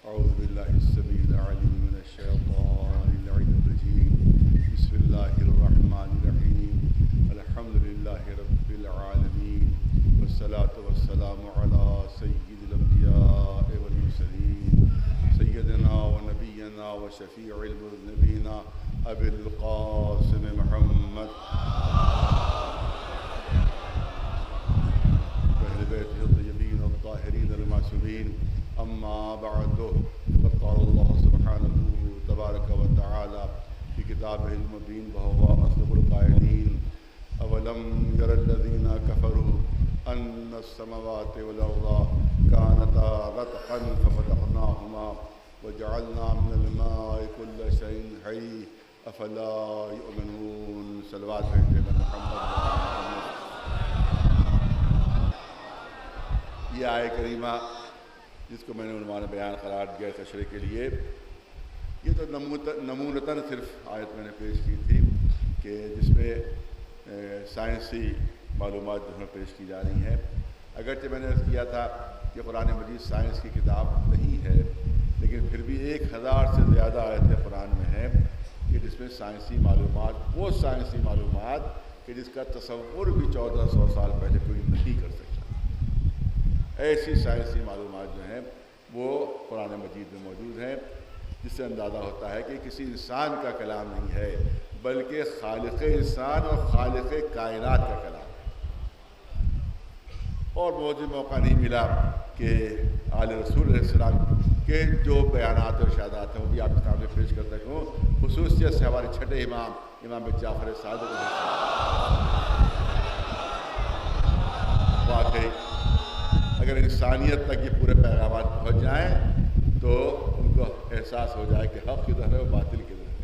أعوذ بالله السميع العليم من الشيطان اللعين الرجيم. بسم الله الرحمن الرحيم. الحمد لله رب العالمين والصلاة والسلام على سيد الأنبياء والمرسلين سيدنا ونبينا وشفيع المذنبين أبي القاسم محمد وأهل بيته الطيبين الطاهرين المعصومين. أما بعد، فقد قال الله سبحانه تبارك وتعالى في كتابه المبين وهو أصدق القائلين: أولم ير الذين كفروا أن السماوات والأرض كانتا رتقا ففتقناهما وجعلنا من الماء كل شيء حي أفلا يؤمنون. صلوات محمد. یہ آیہ کریمہ جس کو میں نے عنوان بیان قرار دیا تشریح کے لیے، یہ تو نمونتاً صرف آیت میں نے پیش کی تھی کہ جس میں سائنسی معلومات جو ہیں پیش کی جا رہی ہیں. اگرچہ میں نے عرض کیا تھا کہ قرآن مجید سائنس کی کتاب نہیں ہے، لیکن پھر بھی 1000 سے زیادہ آیتیں قرآن میں ہیں کہ جس میں سائنسی معلومات، وہ سائنسی معلومات کہ جس کا تصور بھی 1400 سال پہلے کوئی نہیں کر سکتا، ایسی سائنسی معلومات جو ہیں وہ قرآن مجید میں موجود ہیں، جس سے اندازہ ہوتا ہے کہ کسی انسان کا کلام نہیں ہے بلکہ خالق انسان اور خالق کائنات کا کلام ہے. اور مجھے موقع نہیں ملا کہ آل رسول علیہ السلام کے جو بیانات اور ارشادات ہیں وہ بھی آپ کے سامنے پیش کر سکوں، خصوصیت سے ہمارے چھٹے امام جعفر صادق علیہ السلام. واقعی اگر انسانیت تک یہ پورے پیغامات پہنچ جائیں تو ان کو احساس ہو جائے کہ حق کدھر ہے اور باطل کدھر ہے،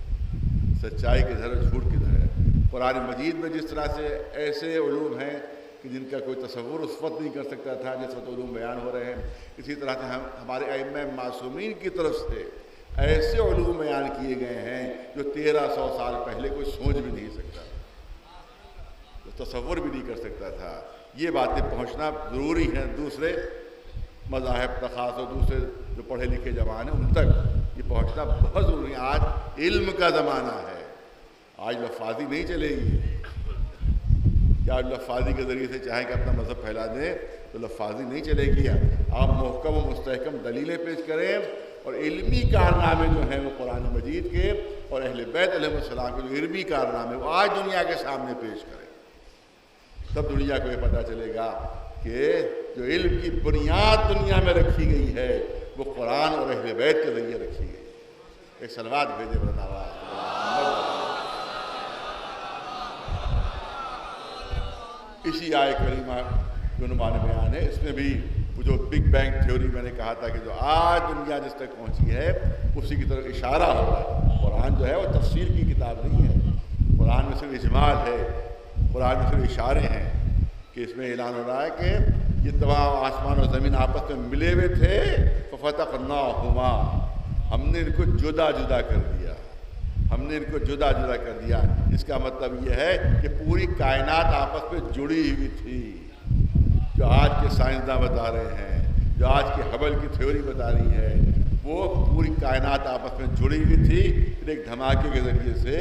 سچائی کدھر ہے، جھوٹ کدھر ہے. قرآن مجید میں جس طرح سے ایسے علوم ہیں کہ جن کا کوئی تصور اس وقت نہیں کر سکتا تھا جس وقت علوم بیان ہو رہے ہیں، اسی طرح سے ہمارے ائمہ معصومین کی طرف سے ایسے علوم بیان کیے گئے ہیں جو 1300 سال پہلے کوئی سوچ بھی نہیں سکتا، تصور بھی نہیں کر سکتا تھا. یہ باتیں پہنچنا ضروری ہیں دوسرے مذاہب تک، خاص اور دوسرے جو پڑھے لکھے جوان ہیں ان تک یہ پہنچنا بہت ضروری ہے. آج علم کا زمانہ ہے، آج لفاظی نہیں چلے گی. کیا آج لفاظی کے ذریعے سے چاہیں کہ اپنا مذہب پھیلا دیں تو لفاظی نہیں چلے گی. آپ محکم و مستحکم دلیلیں پیش کریں اور علمی کارنامے جو ہیں وہ قرآن مجید کے اور اہل بیت علیہ السلام کے جو علمی کارنامے وہ آج دنیا کے سامنے پیش کریں. تب دنیا کو یہ پتہ چلے گا کہ جو علم کی بنیاد دنیا میں رکھی گئی ہے وہ قرآن اور اہل بیت کے ذریعے رکھی گئی. ایک صلوات بھیجے برتاوا. اسی آیہ کریمہ جو عنوان بیان ہے، اس میں بھی وہ جو بگ بینگ تھیوری میں نے کہا تھا کہ جو آج دنیا جس تک پہنچی ہے اسی کی طرف اشارہ ہو رہا ہے. قرآن جو ہے وہ تفسیر کی کتاب نہیں ہے، قرآن میں صرف اجمال ہے، قرآن میں صرف اشارے ہیں کہ اس میں اعلان ہو رہا ہے کہ یہ تمام آسمان اور زمین آپس میں ملے ہوئے تھے، ففتقناہما، ہم نے ان کو جدا جدا کر دیا، ہم نے ان کو جدا جدا کر دیا. اس کا مطلب یہ ہے کہ پوری کائنات آپس میں جڑی ہوئی تھی. جو آج کے سائنسداں بتا رہے ہیں، جو آج کی ہبل کی تھیوری بتا رہی ہے، وہ پوری کائنات آپس میں جڑی ہوئی تھی. پھر ایک دھماکے کے ذریعے سے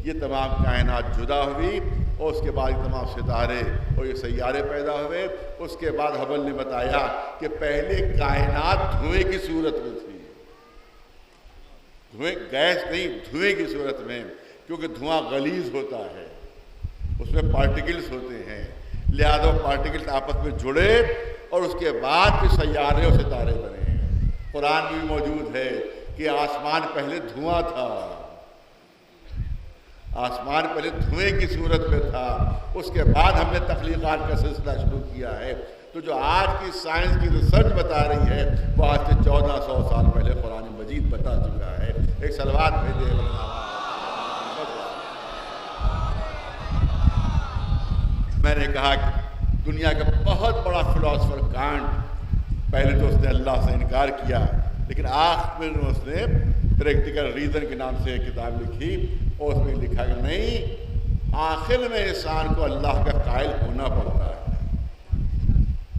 یہ تمام کائنات جدا ہوئی اور اس کے بعد تمام ستارے اور یہ سیارے پیدا ہوئے. اس کے بعد ہبل نے بتایا کہ پہلے کائنات دھوئیں کی صورت میں تھی، گیس نہیں، دھوئیں کی صورت میں، کیونکہ دھواں غلیظ ہوتا ہے، اس میں پارٹیکلز ہوتے ہیں، لہذا پارٹیکلز آپس میں جڑے اور اس کے بعد پھر سیارے اور ستارے بنے ہیں. قرآن میں بھی موجود ہے کہ آسمان پہلے دھواں تھا، آسمان پہلے دھوئیں کی صورت میں تھا، اس کے بعد ہم نے تخلیقات کا سلسلہ شروع کیا ہے. تو جو آج کی سائنس کی ریسرچ بتا رہی ہے وہ آج سے 1400 سال پہلے قرآن مجید بتا چکا ہے. ایک صلوات بھیجے. میں نے کہا کہ دنیا کا بہت بڑا فلاسفر کانٹ، پہلے تو اس نے اللہ سے انکار کیا، لیکن آخر میں اس نے پریکٹیکل ریزن کے نام سے ایک کتاب لکھی اور اس میں لکھا کہ نہیں، آخر میں انسان کو اللہ کا قائل ہونا پڑتا ہے.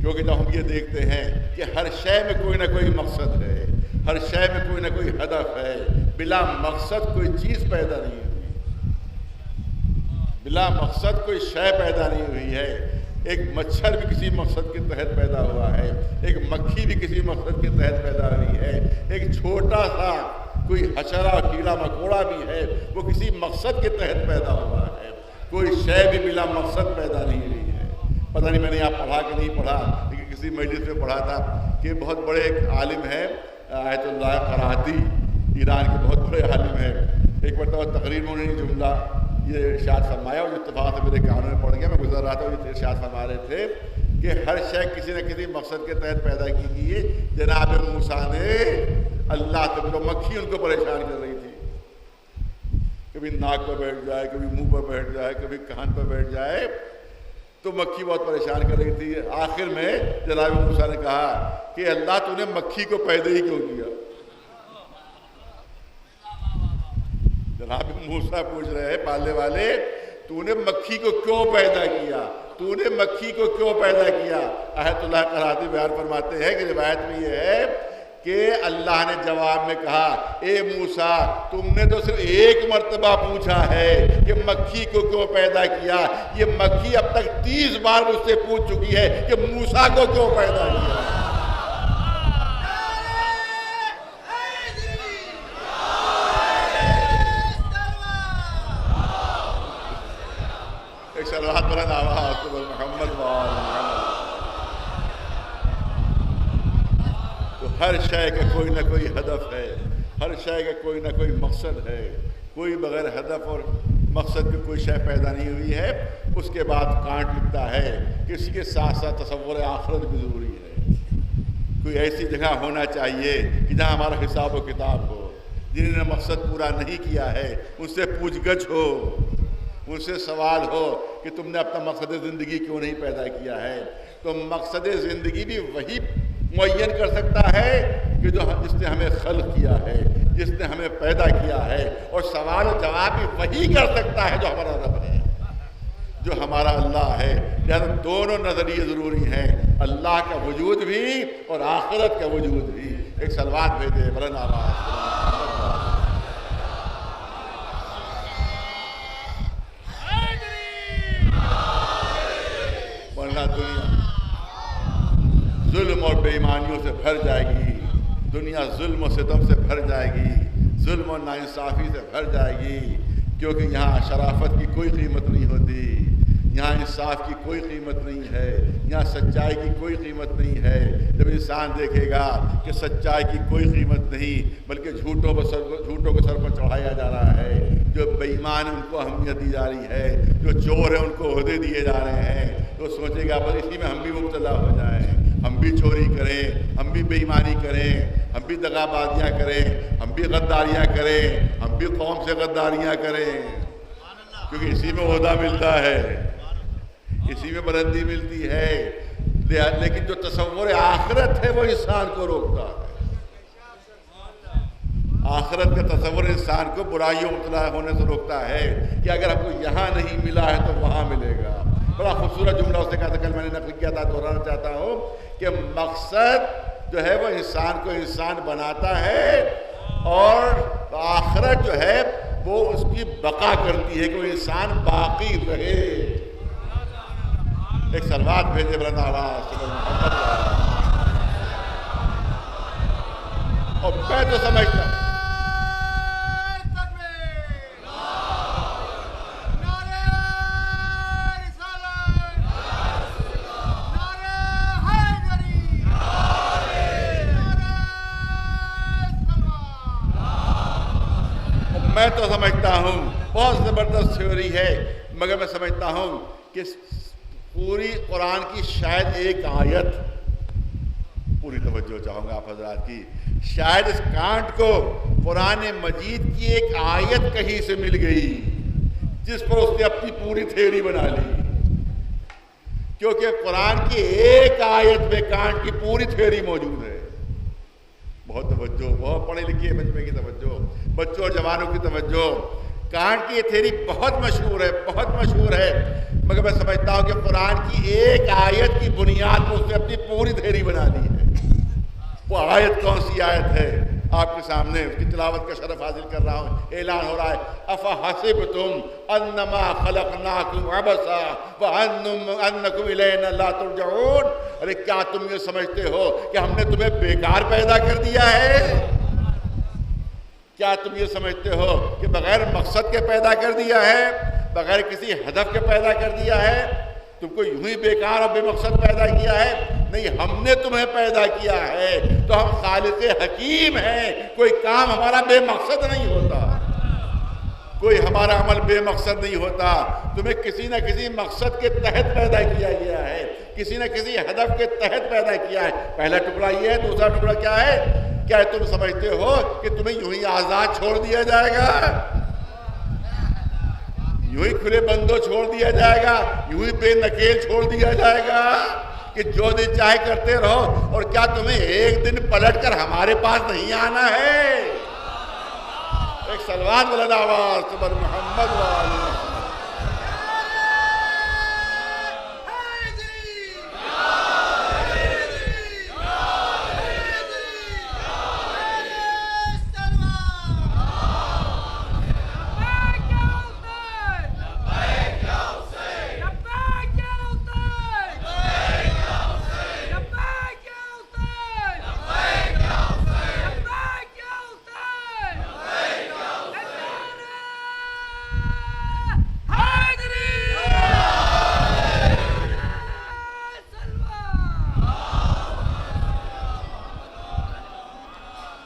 کیونکہ جب ہم یہ دیکھتے ہیں کہ ہر شے میں کوئی نہ کوئی مقصد ہے، ہر شے میں کوئی نہ کوئی ہدف ہے. بلا مقصد کوئی چیز پیدا نہیں ہوئی, بلا مقصد کوئی شے پیدا نہیں ہوئی ہے. ایک مچھر بھی کسی مقصد کے تحت پیدا ہوا ہے, ایک مکھی بھی کسی مقصد کے تحت پیدا ہوئی ہے, ایک چھوٹا سا کوئی حشرہ کیڑا مکوڑا بھی ہے وہ کسی مقصد کے تحت پیدا ہوا ہے. کوئی شے بھی بلا مقصد پیدا نہیں ہوئی ہے. پتہ نہیں میں نے آپ پڑھا کہ نہیں پڑھا, لیکن کسی مجلس میں پڑھا تھا کہ بہت بڑے ایک عالم ہے آیت اللہ قرآتی, ایران کے بہت بڑے عالم ہیں. ایک مرتبہ تقریر میں انہوں نے جملہ یہ ارشاد فرمایا, اور جو اتفاق سے میرے کانوں میں پڑ گیا, میں گزر رہا تھا, وہ ارشاد فرما رہے تھے کہ ہر شے کسی نہ کسی مقصد کے تحت پیدا کی گئی ہے. جناب موسیٰ نے اللہ تک تو مکھی ان کو پریشان کر رہی تھی, کبھی ناک پر بیٹھ جائے, کبھی منہ پر بیٹھ جائے, کبھی کان پر بیٹھ جائے, تو مکھی بہت پریشان کر رہی تھی. آخر میں جناب موسیٰ نے کہا کہ اللہ تو نے مکھی کو پیدا ہی کیوں کیا؟ جناب موسیٰ پوچھ رہے ہیں پالنے والے, تو نے مکھی کو کیوں پیدا کیا, تو نے مکھی کو کیوں پیدا کیا؟ آیت اللہ قرآتی بیان فرماتے ہیں کہ روایت میں یہ ہے کہ اللہ نے جواب میں کہا, اے موسیٰ تم نے تو صرف ایک مرتبہ پوچھا ہے کہ مکھی کو کیوں پیدا کیا, یہ مکھی اب تک 30 بار مجھ سے پوچھ چکی ہے کہ موسیٰ کو کیوں پیدا کیا. ایک صلوات بلند آواز سے محمد وآل محمد. تو ہر شے کا کوئی نہ کوئی ہدف ہے, ہر شے کا کوئی نہ کوئی مقصد ہے. کوئی بغیر ہدف اور مقصد کی کوئی شے پیدا نہیں ہوئی ہے. اس کے بعد کانٹ لکھتا ہے کہ اس کے ساتھ ساتھ تصور آخرت بھی ضروری ہے. کوئی ایسی جگہ ہونا چاہیے کہ جہاں ہمارا حساب و کتاب ہو. جنہوں نے مقصد پورا نہیں کیا ہے ان سے پوچھ گچھ ہو, ان سے سوال ہو کہ تم نے اپنا مقصد زندگی کیوں نہیں پیدا کیا ہے. تو مقصد زندگی بھی وہی معین کر سکتا ہے کہ جس نے ہمیں خلق کیا ہے, جس نے ہمیں پیدا کیا ہے, اور سوال و جواب بھی وہی کر سکتا ہے جو ہمارا رب ہے, جو ہمارا اللہ ہے. لہذا دونوں نظریے ضروری ہیں, اللہ کا وجود بھی اور آخرت کا وجود بھی. ایک صلوات بھیجے بلند آواز. ورنہ دنیا ظلم اور بے ایمانیوں سے بھر جائے گی, دنیا ظلم و ستم سے بھر جائے گی, ظلم و ناانصافی سے بھر جائے گی. کیونکہ یہاں شرافت کی کوئی قیمت نہیں ہوتی, یہاں انصاف کی کوئی قیمت نہیں ہے, یہاں سچائی کی کوئی قیمت نہیں ہے. جب انسان دیکھے گا کہ سچائی کی کوئی قیمت نہیں بلکہ جھوٹوں کو سر پر چڑھایا جا رہا ہے, جو بے ایمان ان کو اہمیت دی جا رہی ہے, جو چور ہیں ان کو عہدے دیے جا رہے ہیں, تو سوچے گا بس اسی میں ہم بھی مبتلا ہو جائیں, ہم بھی چوری کریں, ہم بھی بے ایمانی کریں, ہم بھی دغا بازیاں کریں, ہم بھی غداریاں کریں, ہم بھی قوم سے غداریاں کریں. کیونکہ اسی میں عہدہ ملتا ہے, اسی میں بلندی ملتی ہے. لیکن جو تصور آخرت ہے وہ انسان کو روکتا ہے. آخرت کا تصور انسان کو برائیوں مبتلا ہونے سے روکتا ہے کہ اگر ہم کو یہاں نہیں ملا ہے تو وہاں ملے گا. بڑا خوبصورت جملہ اس نے کہا تھا, کل میں نے نقل کیا تھا, دہرانا چاہتا ہوں کہ مقصد جو ہے وہ انسان کو انسان بناتا ہے, اور آخرت جو ہے وہ اس کی بقا کرتی ہے کہ وہ انسان باقی رہے. ایک صلوات بھیجے بلند آواز سے محمد. اور میں تو سمجھتا ہوں بہت زبردست تھیوری ہے, مگر میں سمجھتا ہوں کہ پوری قرآن کی شاید ایک آیت, پوری توجہ چاہوں گا آپ حضرات کی, شاید اس کانٹ کو قرآن مجید کی ایک آیت کہیں سے مل گئی جس پر اس نے اپنی پوری تھیوری بنا لی. کیونکہ قرآن کی ایک آیت میں کانٹ کی پوری تھیوری موجود ہے. بہت توجہ, بہت پڑھے لکھے بچے کی توجہ, بچوں اور جوانوں کی توجہ. کانٹ کی یہ تھیوری بہت مشہور ہے, بہت مشہور ہے, مگر میں سمجھتا ہوں کہ قرآن کی ایک آیت کی بنیاد پر اس نے اپنی پوری تھیوری بنا لی ہے. وہ آیت کون سی آیت ہے؟ آپ کے سامنے اس کی تلاوت کا شرف حاصل کر رہا ہوں. اعلان ہو رہا ہے افحسبتم انما خلقناکم عبثا وانکم الینا لا ترجعون. ارے کیا تم یہ سمجھتے ہو کہ ہم نے تمہیں بیکار پیدا کر دیا ہے؟ کیا تم یہ سمجھتے ہو کہ بغیر مقصد کے پیدا کر دیا ہے، بغیر کسی ہدف کے پیدا کر دیا ہے؟ تم کو یوں ہی بیکار اور بے مقصد پیدا کیا ہے؟ نہیں، ہم نے تمہیں پیدا کیا ہے تو ہم خالق حکیم ہیں. کوئی کام ہمارا بے مقصد نہیں ہوتا، کوئی ہمارا عمل بے مقصد نہیں ہوتا. تمہیں کسی نہ کسی مقصد کے تحت پیدا کیا گیا ہے، کسی نہ کسی ہدف کے تحت پیدا کیا ہے. پہلا ٹکڑا یہ ہے. دوسرا ٹکڑا کیا ہے؟ کیا تم سمجھتے ہو کہ تمہیں یوں ہی آزاد چھوڑ دیا جائے گا، یوں ہی کھلے بندوں چھوڑ دیا جائے گا، یوں ہی بے نکیل چھوڑ دیا جائے گا کہ جو دل چاہے کرتے رہو؟ اور کیا تمہیں ایک دن پلٹ کر ہمارے پاس نہیں آنا ہے؟ ایک صلوات بلند آواز سے بر محمد وآلہ محمد.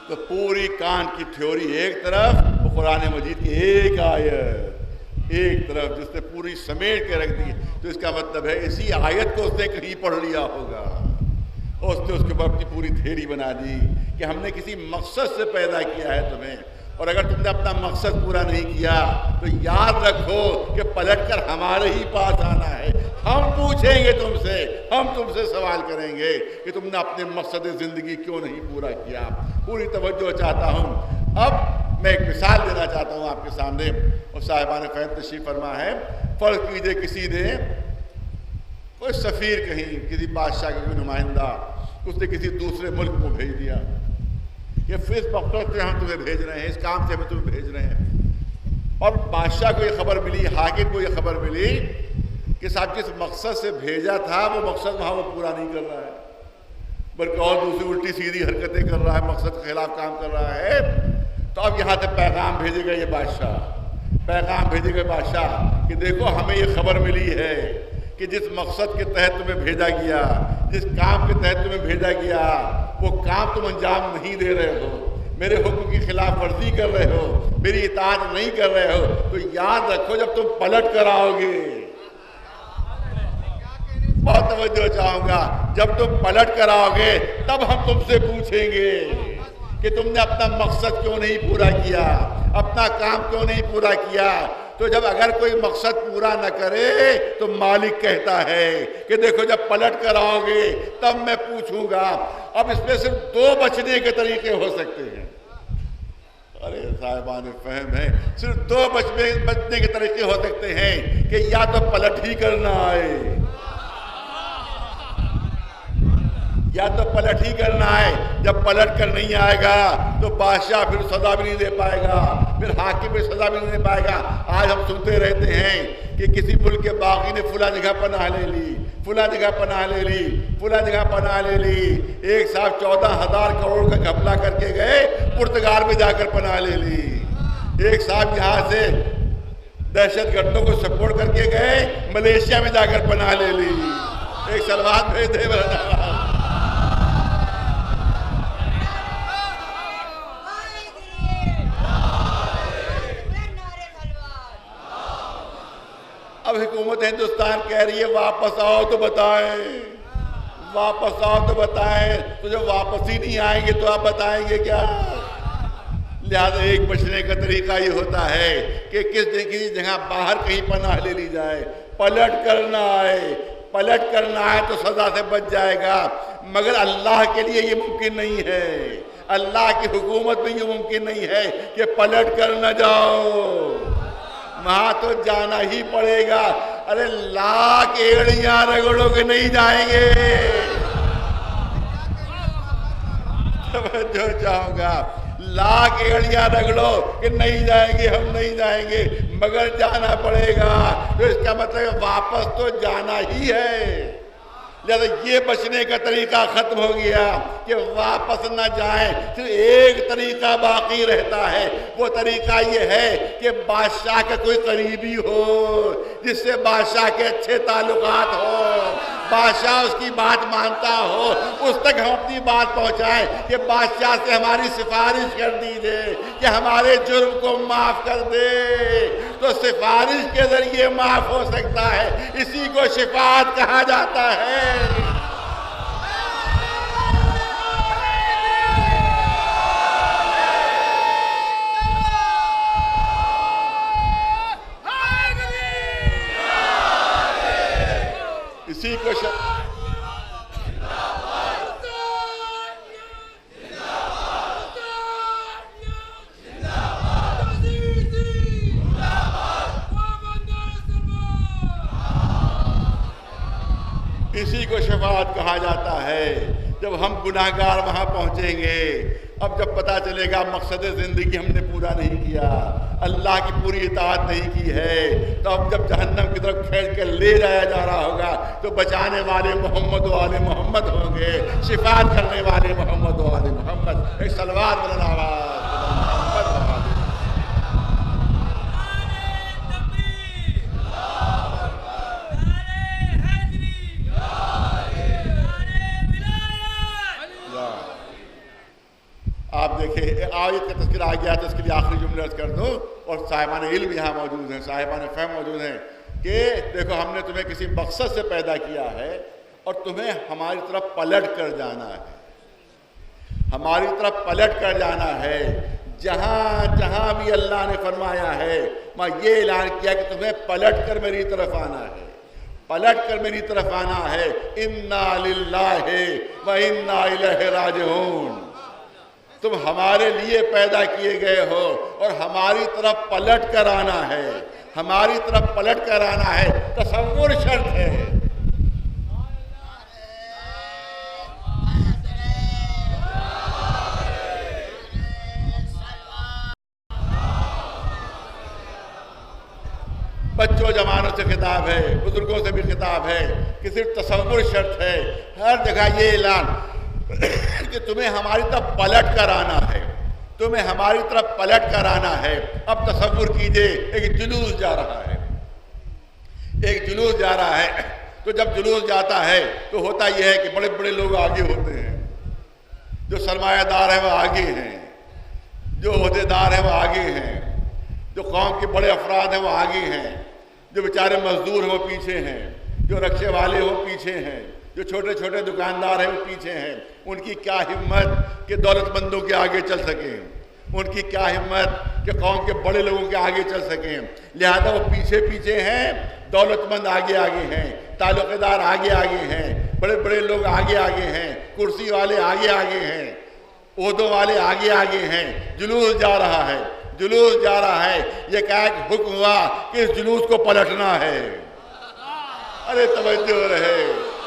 تو پوری کان کی تھیوری ایک طرف، وہ قرآن مجید کی ایک آیت ایک طرف، جس نے پوری سمیٹ کے رکھ دی. تو اس کا مطلب ہے اسی آیت کو اس نے کہیں پڑھ لیا ہوگا اور اس نے اس کے اوپر اپنی پوری تھیوری بنا دی کہ ہم نے کسی مقصد سے پیدا کیا ہے تمہیں. اور اگر تم نے اپنا مقصد پورا نہیں کیا تو یاد رکھو کہ پلٹ کر ہمارے ہی پاس آنا ہے. ہم پوچھیں گے تم سے، ہم تم سے سوال کریں گے کہ تم نے اپنے مقصد زندگی کیوں نہیں پورا کیا. پوری توجہ چاہتا ہوں. اب میں ایک مثال دینا چاہتا ہوں آپ کے سامنے، اور صاحبان فہم تشریف فرما ہے. فرض کیجئے کسی نے کوئی سفیر کہیں، کسی بادشاہ کا کوئی نمائندہ، اس نے کسی دوسرے ملک کو بھیج دیا کہ اس مقصد سے ہم تمہیں بھیج رہے ہیں، اس کام سے ہم تمہیں بھیج رہے ہیں. اور بادشاہ کو یہ خبر ملی، حاکم کو یہ خبر ملی کہ صاحب جس مقصد سے بھیجا تھا وہ مقصد وہاں وہ پورا نہیں کر رہا ہے، بلکہ اور دوسری الٹی سیدھی حرکتیں کر رہا ہے، مقصد کے خلاف کام کر رہا ہے. تو اب یہاں سے پیغام بھیجے گا یہ بادشاہ، پیغام بھیجے گا بادشاہ کہ دیکھو ہمیں یہ خبر ملی ہے کہ جس مقصد کے تحت تمہیں بھیجا گیا، جس کام کے تحت تمہیں بھیجا گیا، وہ کام تم انجام نہیں دے رہے ہو، میرے حکم کی خلاف ورزی کر رہے ہو، میری اطاعت نہیں کر رہے ہو. تو یاد رکھو جب تم پلٹ کر آؤ گے، بہت توجہ چاہوں گا، جب تم پلٹ کر آؤ گے تب ہم تم سے پوچھیں گے کہ تم نے اپنا مقصد کیوں نہیں پورا کیا، اپنا کام کیوں نہیں پورا کیا. تو جب اگر کوئی مقصد پورا نہ کرے تو مالک کہتا ہے کہ دیکھو جب پلٹ کر آؤ گے تب میں پوچھوں گا. اب اس میں صرف دو بچنے کے طریقے ہو سکتے ہیں. ارے صاحبان فہم ہے، صرف دو بچنے کے طریقے ہو سکتے ہیں کہ یا تو پلٹ ہی کرنا آئے، یا تو پلٹ ہی کرنا ہے. جب پلٹ کر نہیں آئے گا تو بادشاہ پھر سزا بھی نہیں دے پائے گا، پھر حاکم بھی سزا بھی نہیں دے پائے گا. آج ہم سنتے رہتے ہیں کہ کسی ملک کے باغی نے فلاں جگہ پناہ لے لی، فلاں جگہ پناہ لے لی، فلاں جگہ پناہ لے لی. ایک صاحب 14,000 کروڑ کا گھپلہ کر کے گئے، پرتگال میں جا کر پناہ لے لی. ایک صاحب یہاں سے دہشت گردوں کو سپورٹ کر کے گئے، ملیشیا میں جا کر پناہ لے لی. ایک سلوات بھیج دے برادر. اب حکومت ہندوستان کہہ رہی ہے واپس آؤ تو بتائیں، واپس آؤ تو بتائیں. تو جب واپس ہی نہیں آئیں گے تو آپ بتائیں گے کیا؟ لہذا ایک بچنے کا طریقہ یہ ہوتا ہے کہ کسی جگہ باہر کہیں پناہ لے لی جائے. پلٹ کرنا آئے، پلٹ کرنا آئے تو سزا سے بچ جائے گا. مگر اللہ کے لیے یہ ممکن نہیں ہے، اللہ کی حکومت میں یہ ممکن نہیں ہے کہ پلٹ کر نہ جاؤ. وہاں تو جانا ہی پڑے گا. ارے لاکھ ایڑیاں رگڑوں کے نہیں جائیں گے. جو چاہوں گا. لاکھ ایڑیاں رگڑ لو کہ نہیں جائیں گے، ہم نہیں جائیں گے، مگر جانا پڑے گا، تو اس کا مطلب واپس تو جانا ہی ہے۔ لہذا یہ بچنے کا طریقہ ختم ہو گیا کہ واپس نہ جائیں، صرف ایک طریقہ باقی رہتا ہے، وہ طریقہ یہ ہے کہ بادشاہ کا کوئی قریبی ہو جس سے بادشاہ کے اچھے تعلقات ہو، بادشاہ اس کی بات مانتا ہو، اس تک ہم اپنی بات پہنچائیں کہ بادشاہ سے ہماری سفارش کر دیجئے کہ ہمارے جرم کو معاف کر دے، تو سفارش کے ذریعے معاف ہو سکتا ہے، اسی کو شفاعت کہا جاتا ہے۔ اسی کو اسی کو شفاعت کہا جاتا ہے۔ جب ہم گناہگار وہاں پہنچیں گے، اب جب پتا چلے گا مقصد زندگی ہم نے پورا نہیں کیا، اللہ کی پوری اطاعت نہیں کی ہے، تو اب جب جہنم کی طرف کھینچ کے لے جایا جا رہا ہوگا تو بچانے والے محمد و آل محمد ہوں گے، شفاعت کرنے والے محمد و آل محمد۔ ایک صلوات بلند آواز آپ دیکھیں آیت کا تذکرہ آ گیا تو اس کے لیے آخری جملے عرض کر دو، اور صاحبان علم یہاں موجود ہیں، صاحبان فہم موجود ہیں، کہ دیکھو ہم نے تمہیں کسی مقصد سے پیدا کیا ہے اور تمہیں ہماری طرف پلٹ کر جانا ہے، ہماری طرف پلٹ کر جانا ہے۔ جہاں جہاں بھی اللہ نے فرمایا ہے، میں یہ اعلان کیا کہ تمہیں پلٹ کر میری طرف آنا ہے، پلٹ کر میری طرف آنا ہے۔ انا للہ و انا الیہ راجعون، تم ہمارے لیے پیدا کیے گئے ہو اور ہماری طرف پلٹ کر آنا ہے، ہماری طرف پلٹ کر آنا ہے۔ تصور شرط ہے، بچوں جوانوں سے خطاب ہے، بزرگوں سے بھی خطاب ہے کہ صرف تصور شرط ہے۔ ہر جگہ یہ اعلان کہ تمہیں ہماری طرف پلٹ کر آنا ہے، تمہیں ہماری طرف پلٹ کر آنا ہے۔ اب تصور کیجئے ایک جلوس جا رہا ہے، ایک جلوس جا رہا ہے، تو جب جلوس جاتا ہے تو ہوتا یہ ہے کہ بڑے بڑے لوگ آگے ہوتے ہیں، جو سرمایہ دار ہیں وہ آگے ہیں، جو عہدے دار ہیں وہ آگے ہیں، جو قوم کے بڑے افراد ہیں وہ آگے ہیں، جو بیچارے مزدور ہیں وہ پیچھے ہیں، جو رکشے والے وہ پیچھے ہیں، جو چھوٹے چھوٹے دکاندار ہیں وہ پیچھے ہیں۔ ان کی کیا ہمت کہ دولت مندوں کے آگے چل سکیں، ان کی کیا ہمت کہ قوم کے بڑے لوگوں کے آگے چل سکیں، لہذا وہ پیچھے پیچھے ہیں، دولت مند آگے آگے ہیں، تعلق دار آگے آگے ہیں، بڑے بڑے لوگ آگے آگے ہیں، کرسی والے آگے آگے ہیں، عہدوں والے آگے آگے ہیں۔ جلوس جا رہا ہے، جلوس جا رہا ہے۔ یہ کہا کہ حکم ہوا کہ اس جلوس کو پلٹنا ہے۔ ارے توجہ رہے،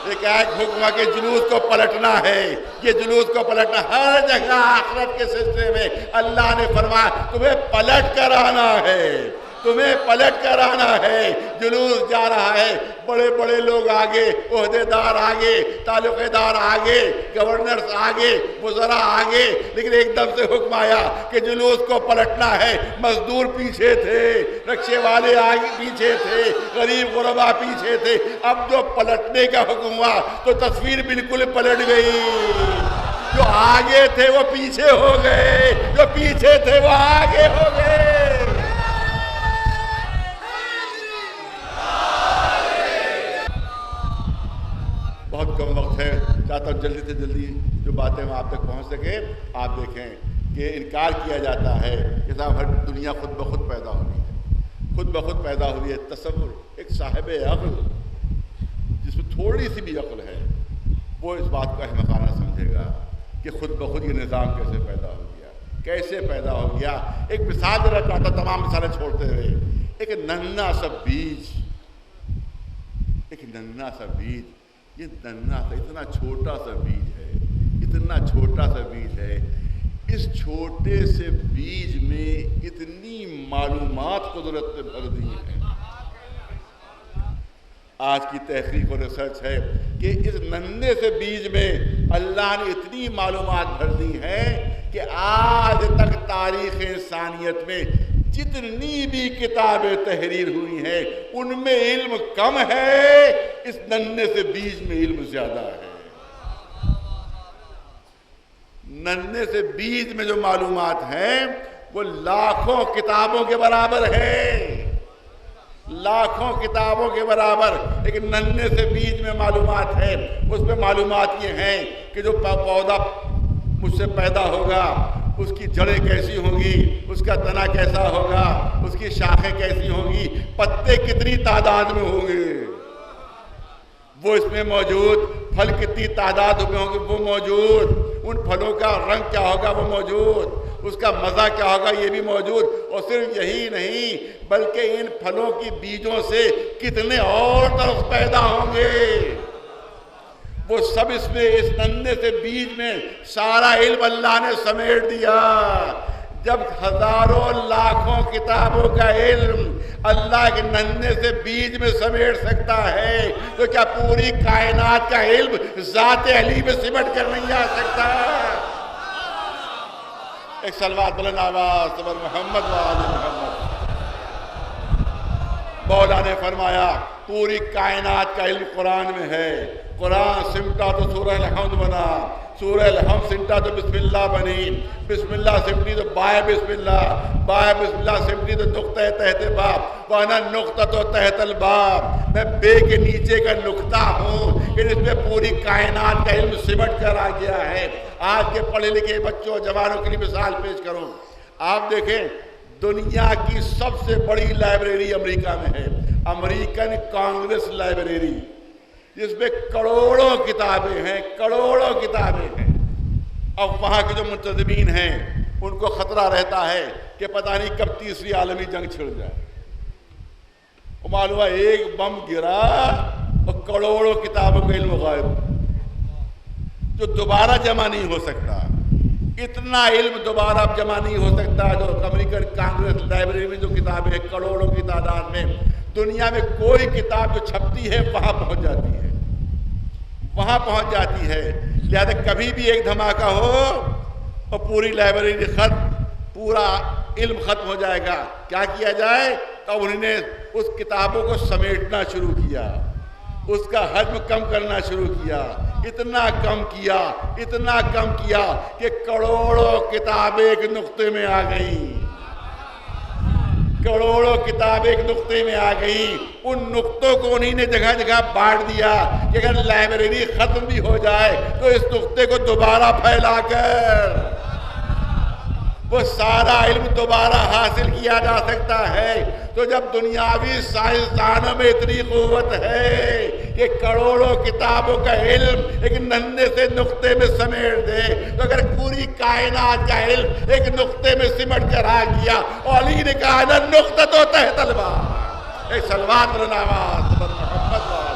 یہ کہا کہ حکم ہوا کہ جلوس کو پلٹنا ہے، یہ جلوس کو پلٹنا۔ ہر جگہ آخرت کے سلسلے میں اللہ نے فرمایا تمہیں پلٹ کر آنا ہے، تمہیں پلٹ کر آنا ہے۔ جلوس جا رہا ہے، بڑے بڑے لوگ آگے، عہدے دار آگے، تعلق دار آگے، گورنرز آگے، وزراء آگے، لیکن ایک دم سے حکم آیا کہ جلوس کو پلٹنا ہے۔ مزدور پیچھے تھے، رکشے والے آگے پیچھے تھے، غریب غربا پیچھے تھے۔ اب جو پلٹنے کا حکم ہوا تو تصویر بالکل پلٹ گئی، جو آگے تھے وہ پیچھے ہو گئے، جو پیچھے تھے وہ آگے ہو گئے۔ بہت کم وقت ہے، چاہتا ہوں جلدی سے جلدی جو باتیں وہ آپ تک پہنچ سکے۔ آپ دیکھیں کہ انکار کیا جاتا ہے کہ صاحب ہر دنیا خود بخود پیدا ہوئی ہے، خود بخود پیدا ہوئی ہے۔ تصور ایک صاحب عقل جس میں تھوڑی سی بھی عقل ہے وہ اس بات کو احمقانہ سمجھے گا کہ خود بخود یہ نظام کیسے پیدا ہو گیا، کیسے پیدا ہو گیا۔ ایک مثال دینا چاہتا ہوں تمام مثالیں چھوڑتے ہوئے۔ ایک ننھا سا بیج، ایک ننھا سا بیج، یہ ننھا سا اتنا چھوٹا سا بیج ہے، اتنا چھوٹا سا بیج ہے، اس چھوٹے سے بیج میں اتنی معلومات قدرت نے بھر دی ہیں۔ آج کی تحقیق اور ریسرچ ہے کہ اس ننھے سے بیج میں اللہ نے اتنی معلومات بھر دی ہیں کہ آج تک تاریخ انسانیت میں جتنی بھی کتابیں تحریر ہوئی ہیں ان میں علم کم ہے، اس ننھے سے بیج میں علم زیادہ ہے۔ ننھے سے بیج میں جو معلومات ہیں وہ لاکھوں کتابوں کے برابر ہے، لاکھوں کتابوں کے برابر۔ لیکن ننھے سے بیج میں معلومات ہے، اس میں معلومات یہ ہیں کہ جو پودا مجھ سے پیدا ہوگا اس کی جڑیں کیسی ہوں گی، اس کا تنا کیسا ہوگا، اس کی شاخیں کیسی ہوں گی، پتے کتنی تعداد میں ہوں گے وہ اس میں موجود، پھل کتنی تعداد میں ہوں گے وہ موجود، ان پھلوں کا رنگ کیا ہوگا وہ موجود، اس کا مزہ کیا ہوگا یہ بھی موجود۔ اور صرف یہی نہیں بلکہ ان پھلوں کی بیجوں سے کتنے اور طرف پیدا ہوں گے، وہ سب اس میں اس ننھے سے بیج میں سارا علم اللہ نے سمیٹ دیا۔ جب ہزاروں لاکھوں کتابوں کا علم اللہ کے ننھے سے بیج میں سمیٹ سکتا ہے تو کیا پوری کائنات کا علم ذات علی میں سمٹ کر نہیں آ سکتا؟ ایک صلوات بلند آواز پر محمد و آل محمد۔ مولا نے فرمایا پوری کائنات کا علم قرآن میں ہے۔ قرآن سمٹا تو سورہ الحمد بنا، سورہ الحمد سمٹا تو بسم اللہ بنی، بسم اللہ سمٹی تو بائے بسم اللہ، بائے بسم اللہ سمٹی تو نقطہ تحت باب، وانا نقطہ تو تحت الباب، میں بے کے نیچے کا نقطہ ہوں کہ جس میں پوری کائنات کا علم سمٹ کر آ گیا ہے۔ آج کے پڑھے لکھے بچوں جوانوں کے لیے مثال پیش کروں، آپ دیکھیں دنیا کی سب سے بڑی لائبریری امریکہ میں ہے، امریکن کانگریس لائبریری، جس میں کروڑوں کتابیں ہیں، کروڑوں کتابیں ہیں۔ اب وہاں کے جو منتظمین ہیں ان کو خطرہ رہتا ہے کہ پتہ نہیں کب تیسری عالمی جنگ چھڑ جائے۔ وہ معلوم ہے ایک بم گرا اور کروڑوں کتابوں کا علم غائب، جو دوبارہ جمع نہیں ہو سکتا۔ اتنا علم دوبارہ اب جمع نہیں ہو سکتا جو امریکن کانگریس لائبریری میں جو کتابیں ہیں کروڑوں کی تعداد میں، دنیا میں کوئی کتاب جو چھپتی ہے وہاں پہنچ جاتی ہے، وہاں پہنچ جاتی ہے۔ لہذا کبھی بھی ایک دھماکہ ہو اور پوری لائبریری ختم، پورا علم ختم ہو جائے گا۔ کیا کیا جائے؟ تو انہوں نے اس کتابوں کو سمیٹنا شروع کیا، اس کا حجم کم کرنا شروع کیا، اتنا کم کیا، اتنا کم کیا کہ کروڑوں کتابیں ایک نقطے میں آ گئیں، کروڑوں کتابیں ایک نقطے میں آ گئیں۔ ان نقطوں کو انہی نے جگہ جگہ بانٹ دیا کہ اگر لائبریری ختم بھی ہو جائے تو اس نقطے کو دوبارہ پھیلا کر وہ سارا علم دوبارہ حاصل کیا جا سکتا ہے۔ تو جب دنیاوی سائنسدانوں میں اتنی قوت ہے کہ کروڑوں کتابوں کا علم ایک ننھے سے نقطے میں سمیٹ دے، تو اگر پوری کائنات کا علم ایک نقطے میں سمٹ کر آ گیا، اور علی نے کہا نا نقطہ تو تحت الباب، ایک صلوات بلند آواز پر محمد و آل۔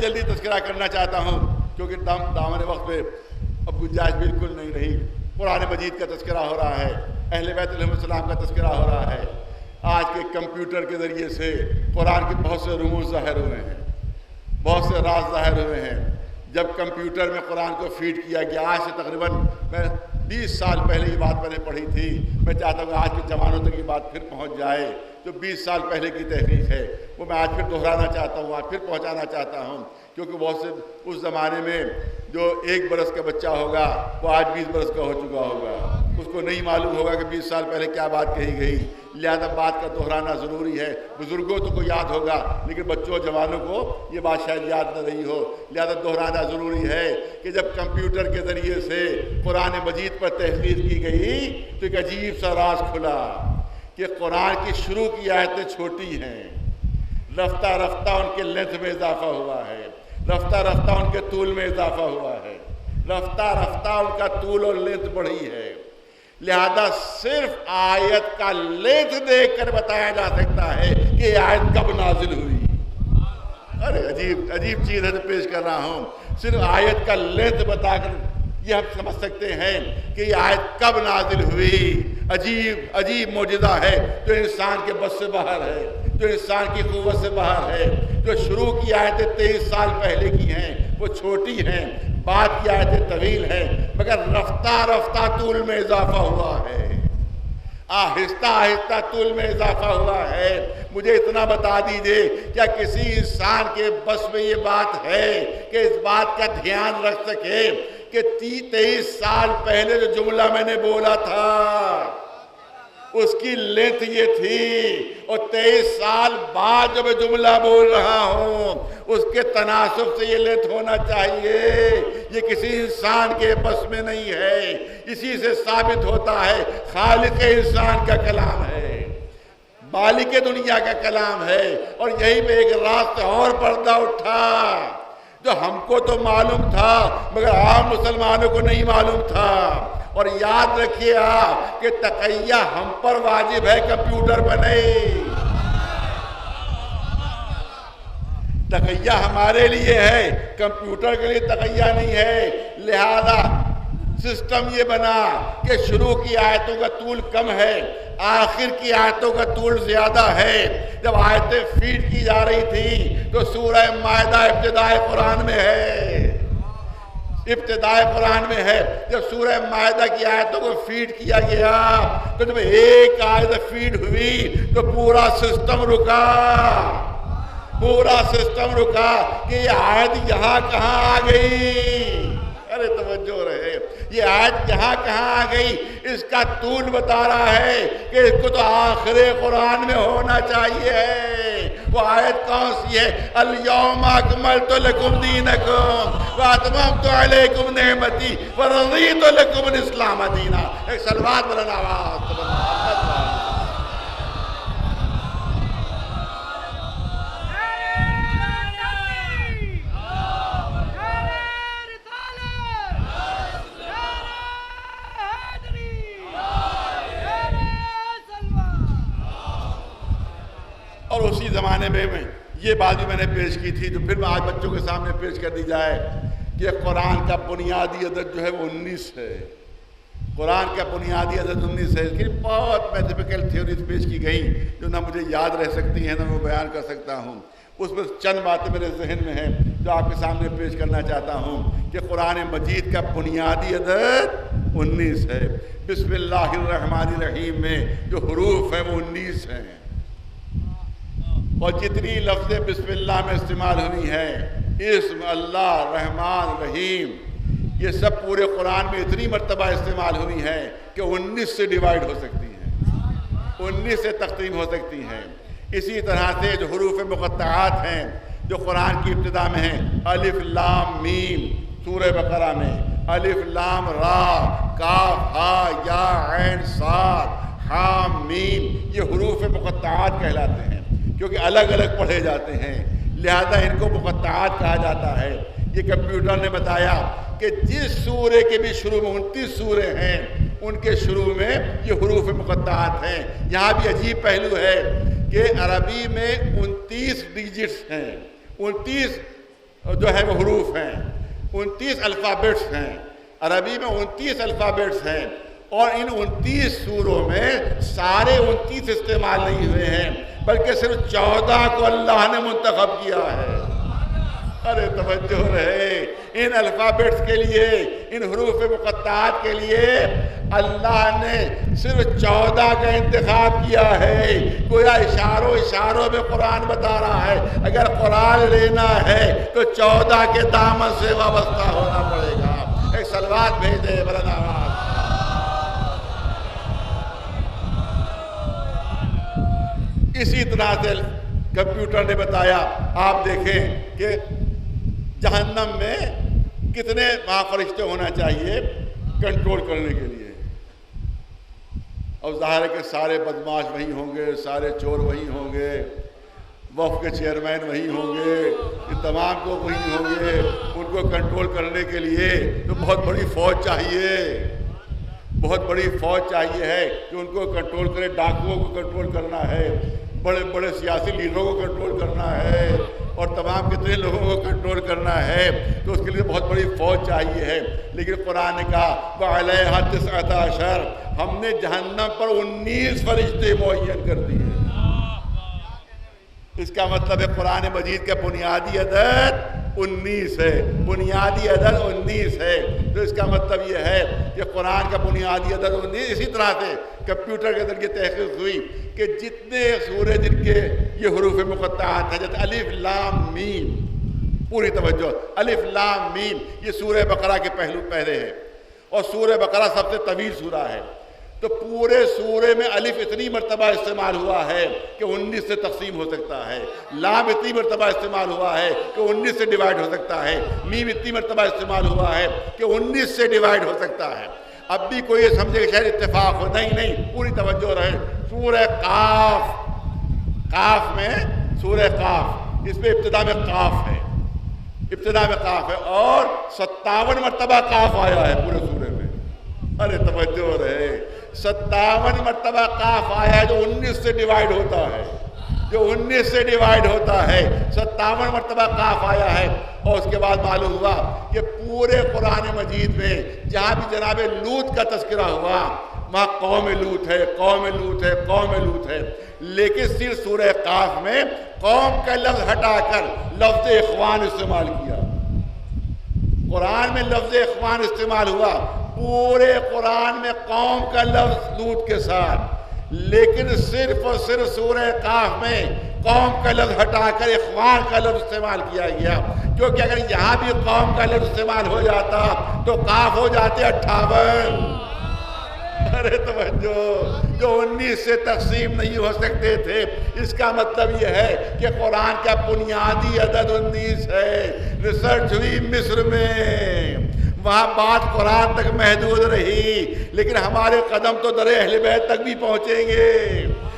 جلدی تذکرہ کرنا چاہتا ہوں کیونکہ دامن وقت پہ اب گنجائش بالکل نہیں رہی۔ قرآن مجید کا تذکرہ ہو رہا ہے، اہل بیت علیہ السلام کا تذکرہ ہو رہا ہے۔ آج کے کمپیوٹر کے ذریعے سے قرآن کے بہت سے رموز ظاہر ہوئے ہیں، بہت سے راز ظاہر ہوئے ہیں۔ جب کمپیوٹر میں قرآن کو فیڈ کیا گیا، آج سے تقریباً میں 20 سال پہلے یہ بات میں نے پڑھی تھی، میں چاہتا ہوں آج کے جوانوں تک یہ بات پھر پہنچ جائے۔ جو 20 سال پہلے کی تحقیق ہے وہ میں آج پھر دہرانا چاہتا ہوں، آج پھر پہنچانا چاہتا ہوں، کیونکہ بہت سے اس زمانے میں جو 1 برس کا بچہ ہوگا وہ آج 20 برس کا ہو چکا ہوگا، اس کو نہیں معلوم ہوگا کہ 20 سال پہلے کیا بات کہی گئی۔ لہذا بات کا دہرانا ضروری ہے۔ بزرگوں کو یاد ہوگا لیکن بچوں جوانوں کو یہ بات شاید یاد نہ رہی ہو، لہذا دہرانا ضروری ہے کہ جب کمپیوٹر کے ذریعے سے قرآن مجید پر تحقیق کی گئی تو ایک عجیب سا راز کھلا کہ قرآن کی شروع کی آیتیں چھوٹی ہیں، رفتہ رفتہ ان کے لینتھ میں اضافہ ہوا ہے، رفتہ رفتہ ان کے طول میں اضافہ ہوا ہے، رفتہ رفتہ ان کا طول اور لینتھ بڑھی ہے۔ لہذا صرف آیت کا لینتھ دیکھ کر بتایا جا سکتا ہے کہ یہ آیت کب نازل ہوئی. ارے عجیب چیز ہے جو پیش کر رہا ہوں. صرف آیت کا لینتھ بتا کر یہ ہم سمجھ سکتے ہیں کہ یہ آیت کب نازل ہوئی. عجیب معجزہ ہے جو انسان کے بس سے باہر ہے, جو انسان کی قوت سے باہر ہے. جو شروع کی آیتیں 23 سال پہلے کی ہیں وہ چھوٹی ہیں, بعد کی آیتیں طویل ہیں, مگر رفتہ رفتہ طول میں اضافہ ہوا ہے, آہستہ آہستہ طول میں اضافہ ہوا ہے. مجھے اتنا بتا دیجئے, کیا کسی انسان کے بس میں یہ بات ہے کہ اس بات کا دھیان رکھ سکے کہ 23 سال پہلے جو جملہ میں نے بولا تھا اس کی لینتھ یہ تھی, اور 23 سال بعد جو میں جملہ بول رہا ہوں اس کے تناسب سے یہ لینتھ ہونا چاہیے. یہ کسی انسان کے بس میں نہیں ہے. اسی سے ثابت ہوتا ہے خالق انسان کا کلام ہے, مالک دنیا کا کلام ہے. اور یہی پہ ایک رات اور پردہ اٹھا جو ہم کو تو معلوم تھا مگر عام مسلمانوں کو نہیں معلوم تھا. اور یاد رکھیے آپ کہ تقیہ ہم پر واجب ہے, کمپیوٹر پر نہیں. تقیہ ہمارے لیے ہے, کمپیوٹر کے لیے تقیہ نہیں ہے. لہذا سسٹم یہ بنا کہ شروع کی آیتوں کا طول کم ہے, آخر کی آیتوں کا طول زیادہ ہے. جب آیتیں فیڈ کی جا رہی تھی تو سورہ مائدہ ابتدائے قرآن میں ہے, ابتدائے قرآن میں ہے. جب سورہ مائدہ کی آیتوں کو فیڈ کیا گیا تو جب ایک آیت فیڈ ہوئی تو پورا سسٹم رکا, پورا سسٹم رکا کہ یہ آیت یہاں کہاں آ گئی. ارے توجہ رہے, یہ آیت یہاں کہاں آ گئی. اس کا طول بتا رہا ہے کہ اس کو تو آخر قرآن میں ہونا چاہیے. وہ آیت کون سی ہے؟ الیوم اکملت لکم دینکم واتممت علیکم نعمتی ورضیت لکم الاسلام دینا. ایک صلوات بلند آواز. اور اسی زمانے میں یہ بات بھی میں نے پیش کی تھی جو پھر آج بچوں کے سامنے پیش کر دی جائے کہ قرآن کا بنیادی عدد جو ہے وہ 19 ہے. قرآن کا بنیادی عدد 19 ہے. اس کی بہت میتھمیٹیکل تھیوریز پیش کی گئی جو نہ مجھے یاد رہ سکتی ہیں نہ میں بیان کر سکتا ہوں. اس میں چند باتیں میرے ذہن میں ہیں جو آپ کے سامنے پیش کرنا چاہتا ہوں کہ قرآن مجید کا بنیادی عدد 19 ہے. بسم اللہ الرحمن الرحیم میں جو حروف ہیں وہ 19 ہیں, اور جتنی لفظ بسم اللہ میں استعمال ہوئی ہیں, اسم اللہ رحمان رحیم, یہ سب پورے قرآن میں اتنی مرتبہ استعمال ہوئی ہیں کہ 19 سے ڈیوائیڈ ہو سکتی ہیں, 19 سے تقسیم ہو سکتی ہیں. اسی طرح سے جو حروف مقطعات ہیں جو قرآن کی ابتدا میں ہیں, الف لام میم سورہ بقرہ میں, الف لام را کاف ہا یا عین صاد حام میم, یہ حروف مقطعات کہلاتے ہیں کیونکہ الگ الگ پڑھے جاتے ہیں, لہذا ان کو مقطعات کہا جاتا ہے. یہ کمپیوٹر نے بتایا کہ جس سورے کے بھی شروع میں 29 سورے ہیں ان کے شروع میں یہ حروف مقطعات ہیں. یہاں بھی عجیب پہلو ہے کہ عربی میں 29 ڈیجٹس ہیں, 29 جو ہے وہ حروف ہیں, 29 الفابیٹس ہیں. عربی میں 29 الفابیٹس ہیں, اور ان 29 سوروں میں سارے 29 استعمال نہیں ہوئے ہیں بلکہ صرف 14 کو اللہ نے منتخب کیا ہے. ارے توجہ رہے, ان الفابیٹس کے لیے, ان حروف مقطعات کے لیے اللہ نے صرف 14 کا انتخاب کیا ہے. گویا اشاروں میں قرآن بتا رہا ہے اگر قرآن لینا ہے تو 14 کے دامن سے وابستہ ہونا پڑے گا. ایک صلوات بھیج دے بلند آواز. اسی طرح سے کمپیوٹر نے بتایا, آپ دیکھیں کہ جہنم میں کتنے فرشتے ہونا چاہیے کنٹرول کرنے کے لیے. اور ظاہر ہے کہ سارے بدماش وہی ہوں گے, سارے چور وہی ہوں گے, وقف کے چیئرمین وہی ہوں گے, یہ تمام کو وہی ہوں گے. ان کو کنٹرول کرنے کے لیے تو بہت بڑی فوج چاہیے, بہت بڑی فوج چاہیے ہے کہ ان کو کنٹرول کرے، ڈاکوؤں کو کنٹرول کرنا ہے، بڑے بڑے سیاسی لیڈروں کو کنٹرول کرنا ہے، اور تمام کتنے لوگوں کو کنٹرول کرنا ہے، تو اس کے لیے بہت بڑی فوج چاہیے ہے۔ لیکن قرآن نے کہا وَعَلَيْهَا 19، ہم نے جہنم پر 19 فرشتے معین کر دیے۔ اس کا مطلب ہے قرآن مجید کا بنیادی عدد 19 ہے، بنیادی عدد 19 ہے۔ تو اس کا مطلب یہ ہے کہ قرآن کا بنیادی عدد 19۔ اسی طرح سے کمپیوٹر کے ذریعے تحقیق ہوئی کہ جتنے سورے جن کے یہ حروف مقطعات ہیں، جیسے الف لام میم، پوری توجہ، الف لام میم یہ سورہ بقرہ کے پہلے ہے، اور سورہ بقرہ سب سے طویل سورہ ہے، تو پورے سورے میں الف اتنی مرتبہ استعمال ہوا ہے کہ 19 سے تقسیم ہو سکتا ہے، لام اتنی مرتبہ استعمال ہوا ہے کہ 19 سے ڈیوائیڈ ہو سکتا ہے، میم اتنی مرتبہ استعمال ہوا ہے کہ 19 سے ڈیوائیڈ ہو سکتا ہے۔ اب بھی کوئی یہ سمجھے کہ شاید اتفاق ہو، نہیں، پوری توجہ رہے۔ سورہ قاف، قاف میں سورہ قاف، اس میں ابتدا میں قاف ہے، ابتدا میں قاف ہے، اور 57 مرتبہ قاف آیا ہے پورے سورے میں۔ ارے توجہ رہے، 57 مرتبہ قاف آیا ہے جو 19 سے ڈیوائیڈ ہوتا ہے، جو 19 سے ڈیوائیڈ ہوتا ہے، 57 مرتبہ قاف آیا ہے۔ اور اس کے بعد معلوم ہوا کہ پورے قرآن مجید میں جہاں بھی جناب لوط کا تذکرہ ہوا وہاں قوم لوط ہے، قوم لوط ہے، قوم لوط ہے، لیکن صرف سورہ قاف میں قوم کا لفظ ہٹا کر لفظ اخوان استعمال کیا۔ قرآن میں لفظ اخوان استعمال ہوا، پورے قرآن میں قوم کا لفظ لوط کے ساتھ، لیکن صرف اور صرف سورہ قاف میں قوم کا لفظ ہٹا کر اخوان کا لفظ استعمال کیا گیا، کیونکہ اگر یہاں بھی قوم کا لفظ استعمال ہو جاتا تو قاف ہو جاتے 58۔ ارے توجہ، جو 19 سے تقسیم نہیں ہو سکتے تھے۔ اس کا مطلب یہ ہے کہ قرآن کا بنیادی عدد 19 ہے۔ ریسرچ ہوئی مصر میں، وہاں بات قرآن تک محدود رہی، لیکن ہمارے قدم تو در اہل بیت تک بھی پہنچیں گے۔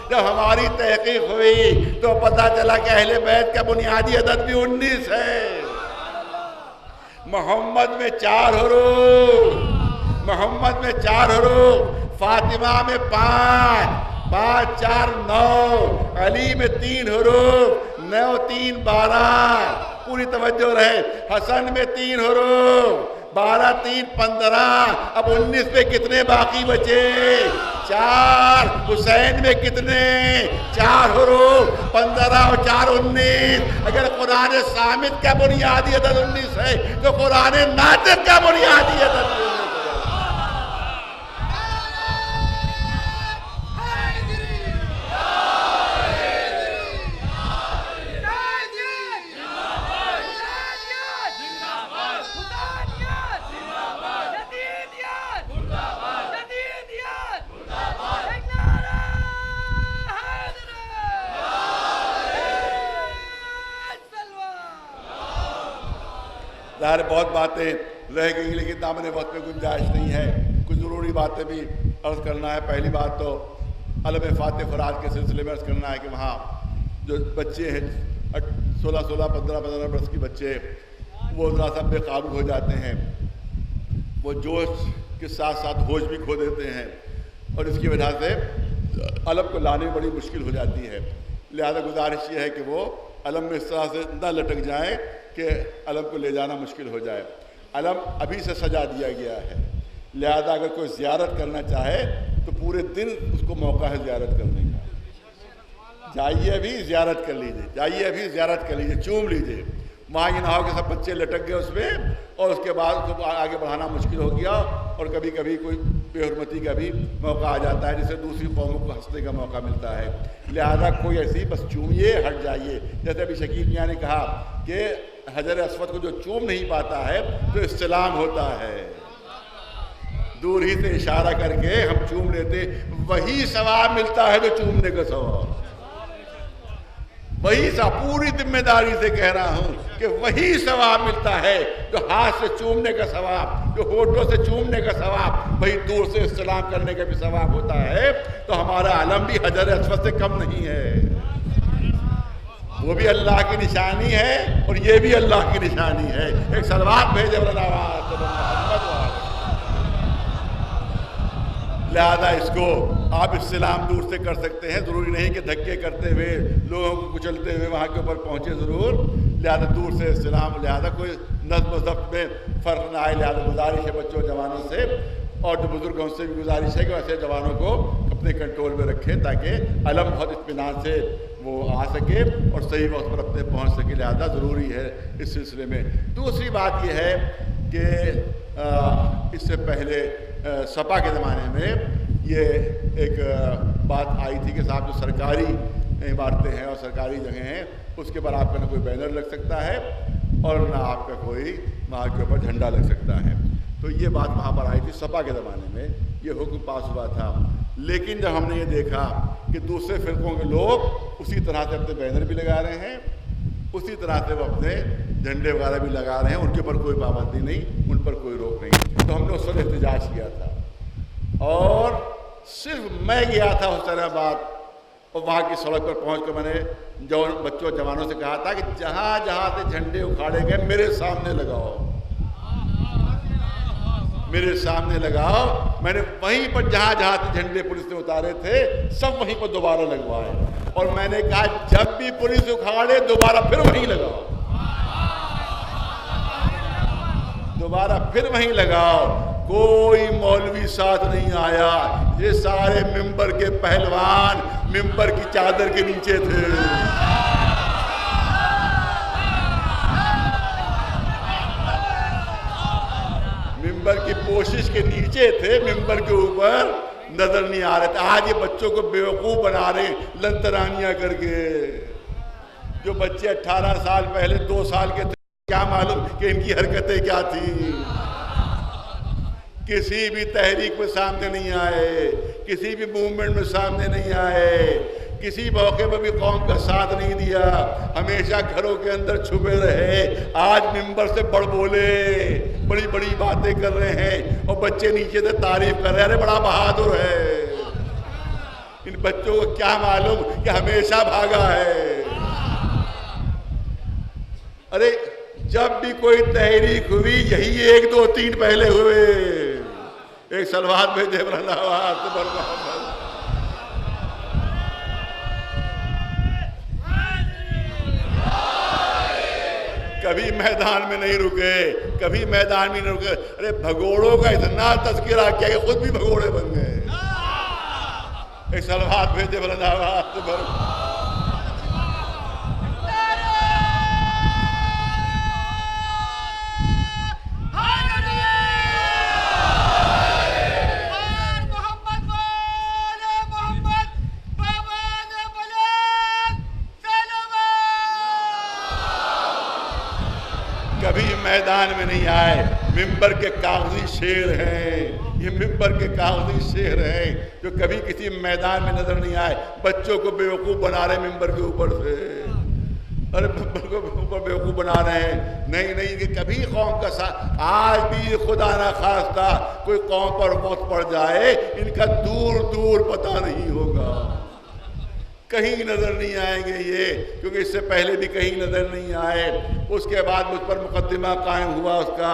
جب ہماری تحقیق ہوئی تو پتہ چلا کہ اہل بیت کا بنیادی عدد بھی 19 ہے۔ محمد میں 4 حروف، محمد میں 4 حروف، فاطمہ میں 5، 5 4 9، علی میں 3 حروف، 9 3 12، پوری توجہ رہے، حسن میں 3 حروف، 12 3 15، اب 19 پہ کتنے باقی بچے؟ 4۔ حسین میں کتنے؟ 4 حروف، 15 اور 4 19۔ اگر قرآن صامت کا بنیادی عدد 19 ہے تو قرآن ناطق کا بنیادی عدد 19 ہے۔ ظاہر بہت باتیں رہ گئی، لیکن دامن وقت میں گنجائش نہیں ہے، کچھ ضروری باتیں بھی عرض کرنا ہے۔ پہلی بات تو علم فاتح فراد کے سلسلے میں عرض کرنا ہے کہ وہاں جو بچے ہیں 16 15 برس کے بچے، وہ ذرا سا بے قابو ہو جاتے ہیں، وہ جوش کے ساتھ ساتھ ہوش بھی کھو دیتے ہیں، اور اس کی وجہ سے علم کو لانے میں بڑی مشکل ہو جاتی ہے۔ لہذا گزارش یہ ہے کہ وہ علم میں اس طرح سے نہ لٹک جائیں کہ علم کو لے جانا مشکل ہو جائے۔ علم ابھی سے سجا دیا گیا ہے، لہذا اگر کوئی زیارت کرنا چاہے تو پورے دن اس کو موقع ہے زیارت کرنے کا۔ جائیے ابھی زیارت کر لیجئے، جائیے ابھی زیارت کر لیجئے، چوم لیجئے۔ وہاں یہ نہ ہو کہ سب بچے لٹک گئے اس میں، اور اس کے بعد اس کو آگے بڑھانا مشکل ہو گیا، اور کبھی کبھی کوئی بے حرمتی کا بھی موقع آ جاتا ہے، جس سے دوسری قوموں کو ہنسنے کا موقع ملتا ہے۔ لہذا کوئی ایسی بس چومیے، ہٹ جائیے۔ جیسے ابھی شکیل میاں نے کہا کہ حجر اسود کو جو چوم نہیں پاتا ہے تو استلام ہوتا ہے، دور ہی سے اشارہ کر کے ہم چوم لیتے، وہی ثواب ملتا ہے جو چومنے کا ثواب، وہی سا پوری ذمہ داری سے کہہ رہا ہوں کہ وہی ثواب ملتا ہے جو ہاتھ سے چومنے کا ثواب، جو ہونٹوں سے چومنے کا ثواب، وہی دور سے استلام کرنے کا بھی ثواب ہوتا ہے۔ تو ہمارا علم بھی حجر اسود سے کم نہیں ہے، وہ بھی اللہ کی نشانی ہے اور یہ بھی اللہ کی نشانی ہے۔ ایک صلوات بھیجے لہذا اس کو آپ استلام دور سے کر سکتے ہیں، ضروری نہیں کہ دھکے کرتے ہوئے لوگوں کو کچلتے ہوئے وہاں کے اوپر پہنچے ضرور، لہذا دور سے استلام، لہذا کوئی نظم و ضبط میں فرق نہ آئے، لہذا گزارش ہے بچوں جوانوں سے اور جو بزرگوں سے بھی گزارش ہے کہ ایسے جوانوں کو اپنے کنٹرول میں رکھیں تاکہ علم بہت اطمینان سے وہ آ سکے اور صحیح وقت پر اپنے پہنچ سکے، لہذا ضروری ہے اس سلسلے میں۔ دوسری بات یہ ہے کہ اس سے پہلے سپا کے زمانے میں یہ ایک بات آئی تھی کہ صاحب جو سرکاری عمارتیں ہیں اور سرکاری جگہیں ہیں اس کے پر آپ کا نہ کوئی بینر لگ سکتا ہے اور نہ آپ کا کوئی وہاں کے اوپر جھنڈا لگ سکتا ہے، تو یہ بات وہاں پر آئی تھی سپا کے زمانے میں، یہ حکم پاس ہوا تھا۔ لیکن جب ہم نے یہ دیکھا کہ دوسرے فرقوں کے لوگ اسی طرح سے اپنے بینر بھی لگا رہے ہیں، اسی طرح سے وہ اپنے جھنڈے وغیرہ بھی لگا رہے ہیں، ان کے اوپر کوئی پابندی نہیں، ان پر کوئی روک نہیں، تو ہم نے اس وقت احتجاج کیا تھا اور صرف میں گیا تھا حسین آباد اور وہاں کی سڑک پر پہنچ کر میں نے بچوں جوانوں سے کہا تھا کہ جہاں جہاں سے جھنڈے اکھاڑے گئے میرے سامنے لگاؤ، میرے سامنے لگاؤ۔ میں نے وہیں پر جہاں جہاں سے جھنڈے پولیس نے اتارے تھے سب وہیں پر دوبارہ لگوائے اور میں نے کہا جب بھی پولیس اکھاڑے دوبارہ پھر وہیں لگاؤ، دوبارہ پھر وہیں لگاؤ۔ کوئی مولوی ساتھ نہیں آیا، یہ سارے ممبر کے پہلوان ممبر کی چادر کے نیچے تھے، ممبر کی پوشش کے نیچے تھے، ممبر کے اوپر نظر نہیں آ رہے تھے۔ آج یہ بچوں کو بیوقوف بنا رہے ہیں لنترانیاں کر کے، جو بچے 18 سال پہلے 2 سال کے تھے کیا معلوم کہ ان کی حرکتیں کیا تھیں، کسی بھی تحریک میں سامنے نہیں آئے، کسی بھی موومنٹ میں سامنے نہیں آئے، کسی موقع پر بھی قوم کا ساتھ نہیں دیا، ہمیشہ گھروں کے اندر چھپے رہے۔ آج ممبر سے بڑھ بولے، بڑی بڑی باتیں کر رہے ہیں اور بچے نیچے سے تعریف کر رہے ہیں، ارے بڑا بہادر ہے۔ ان بچوں کو کیا معلوم کہ ہمیشہ بھاگا ہے۔ ارے جب بھی کوئی تحریک ہوئی یہی 1 2 3 پہلے ہوئے۔ ایک سلوات بھیجے کبھی میدان میں نہیں رکے، کبھی میدان میں نہیں رکے۔ ارے بھگوڑوں کا اتنا تذکرہ کیا کہ خود بھی بھگوڑے بن گئے۔ ایک سلوات بھیجے کبھی میدان میں نہیں آئے۔ ممبر کے کاغذی شیر ہیں، یہ ممبر کے کاغذی شیر ہیں جو کبھی کسی میدان میں نظر نہیں آئے۔ بچوں کو بیوقوف بنا رہے ممبر کے اوپر سے، ارے ممبر کے اوپر بیوقوف بنا رہے ہیں۔ نہیں کہ کبھی قوم کا ساتھ، آج بھی خدا نہ خواستہ کوئی قوم پر موت پڑ جائے ان کا دور دور پتہ نہیں ہوگا، کہیں نظر نہیں آئیں گے یہ، کیونکہ اس سے پہلے بھی کہیں نظر نہیں آئے۔ اس کے بعد مجھ پر مقدمہ قائم ہوا اس کا،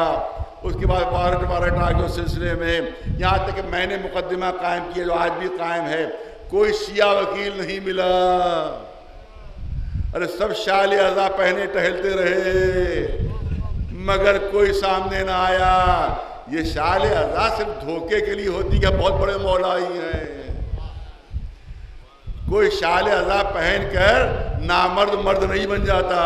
اس کے بعد وارنٹ آ گیا اس سلسلے میں، یہاں تک کہ میں نے مقدمہ قائم کیا جو آج بھی قائم ہے۔ کوئی شیعہ وکیل نہیں ملا، ارے سب شال اعضا پہنے ٹہلتے رہے مگر کوئی سامنے نہ آیا۔ یہ شال اعضا صرف دھوکے کے لیے ہوتی کہ بہت بڑے مولائی ہیں۔ کوئی شال اعضا پہن کر نامرد مرد نہیں بن جاتا،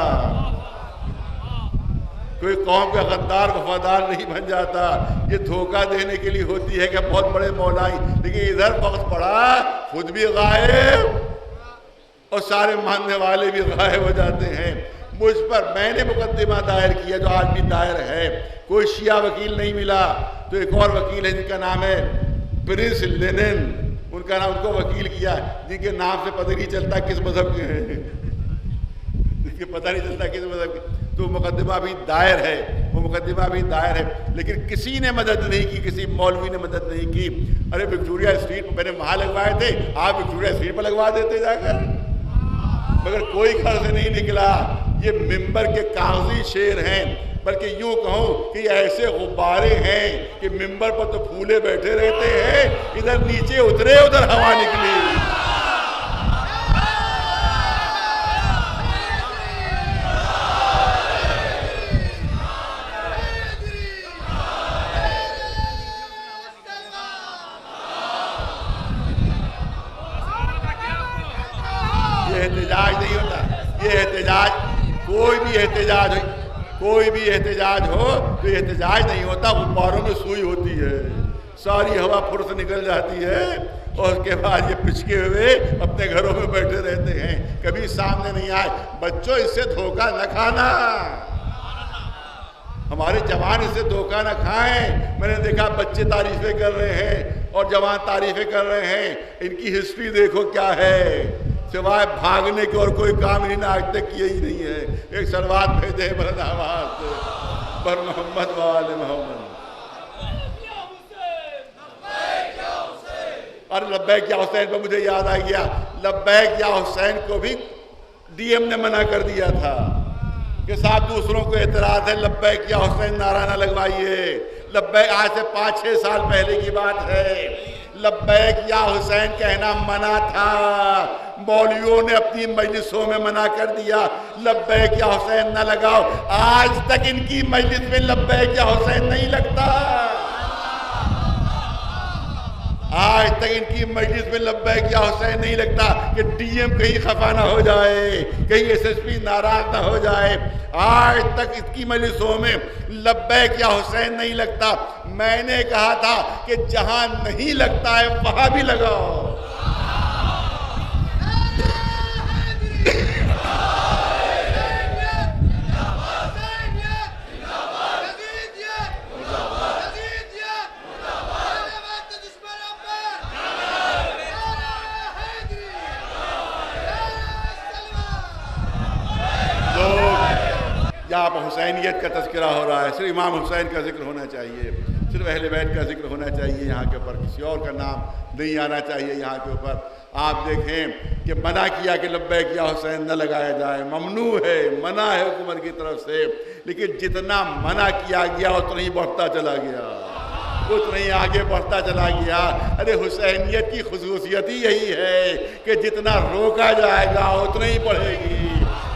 کوئی قوم کا غدار وفادار نہیں بن جاتا۔ یہ دھوکہ دینے کے لیے ہوتی ہے کہ بہت بڑے مولائی، لیکن ادھر وقت پڑا خود بھی غائب اور سارے ماننے والے بھی غائب ہو جاتے ہیں۔ مجھ پر میں نے مقدمہ دائر کیا جو آج بھی دائر ہے، کوئی شیعہ وکیل نہیں ملا، تو ایک اور وکیل ہے جن کا نام ہے پرنس لینن، ان کا نام ان کو وکیل کیا، جن کے نام سے پتہ نہیں چلتا کس مذہب کے ہیں، جن کے پتہ نہیں چلتا کس مذہب کے، تو مقدمہ بھی دائر ہے، وہ مقدمہ بھی دائر ہے، لیکن کسی نے مدد نہیں کی، کسی مولوی نے مدد نہیں کی۔ ارے وکٹوریہ اسٹریٹ پر میں نے وہاں لگوائے تھے، آپ وکٹوریہ اسٹریٹ پر لگوا دیتے جا کر، مگر کوئی گھر سے نہیں نکلا۔ یہ ممبر کے کاغذی شیر ہیں، بلکہ یوں کہوں کہ یہ ایسے غبارے ہیں کہ ممبر پر تو پھولے بیٹھے رہتے ہیں، ادھر نیچے اترے ادھر ہوا نکلی۔ احتجاج نہیں ہوتا، یہ احتجاج کوئی بھی احتجاج ہو تو یہ احتجاج نہیں ہوتا، غباروں میں سوئی ہوتی ہے، ساری ہوا پھر سے نکل جاتی ہے اور اس کے بعد یہ پچکے ہوئے اپنے گھروں میں بیٹھے رہتے ہیں، کبھی سامنے نہیں آئے۔ بچوں اس سے دھوکہ نہ کھانا، ہمارے جوان اس سے دھوکہ نہ کھائیں۔ میں نے دیکھا بچے تعریفیں کر رہے ہیں اور جوان تعریفیں کر رہے ہیں، ان کی ہسٹری دیکھو کیا ہے، سوائے بھاگنے کے اور کوئی کام انہیں آج تک کیا ہی نہیں ہے۔ ایک سلوات بھیجے بلند آواز سے پر محمد وآل محمد۔ اور لبیک یا حسین پہ مجھے یاد آ گیا، لبیک یا حسین کو بھی ڈی ایم نے منع کر دیا تھا کہ صاحب دوسروں کو اعتراض ہے، لبیک یا حسین نعرہ نہ لگوائیے۔ لبیک آج سے 5-6 سال پہلے کی بات ہے، لبیک یا حسین کہنا منع تھا، مولویوں نے اپنی مجلسوں میں منع کر دیا لبیک یا حسین نہ لگاؤ۔ آج تک ان کی مجلس میں لبیک یا حسین نہیں لگتا، آج تک ان کی مجلس میں لبیک یا حسین نہیں لگتا کہ ڈی ایم کہیں خفا نہ ہو جائے، کہیں ایس ایس پی ناراض نہ ہو جائے۔ آج تک اس کی مجلسوں میں لبیک یا حسین نہیں لگتا۔ میں نے کہا تھا کہ جہاں نہیں لگتا ہے وہاں بھی لگاؤ۔ یہاں پر حسینیت کا تذکرہ ہو رہا ہے، صرف امام حسین کا ذکر ہونا چاہیے، صرف اہل بیت کا ذکر ہونا چاہیے، یہاں کے اوپر کسی اور کا نام نہیں آنا چاہیے۔ یہاں کے اوپر آپ دیکھیں کہ منع کیا کہ لبیک یا حسین نہ لگایا جائے، ممنوع ہے، منع ہے حکومت کی طرف سے، لیکن جتنا منع کیا گیا اتنا ہی بڑھتا چلا گیا، اتنا ہی آگے بڑھتا چلا گیا۔ ارے حسینیت کی خصوصیت ہی یہی ہے کہ جتنا روکا جائے گا اتنا ہی بڑھے گی۔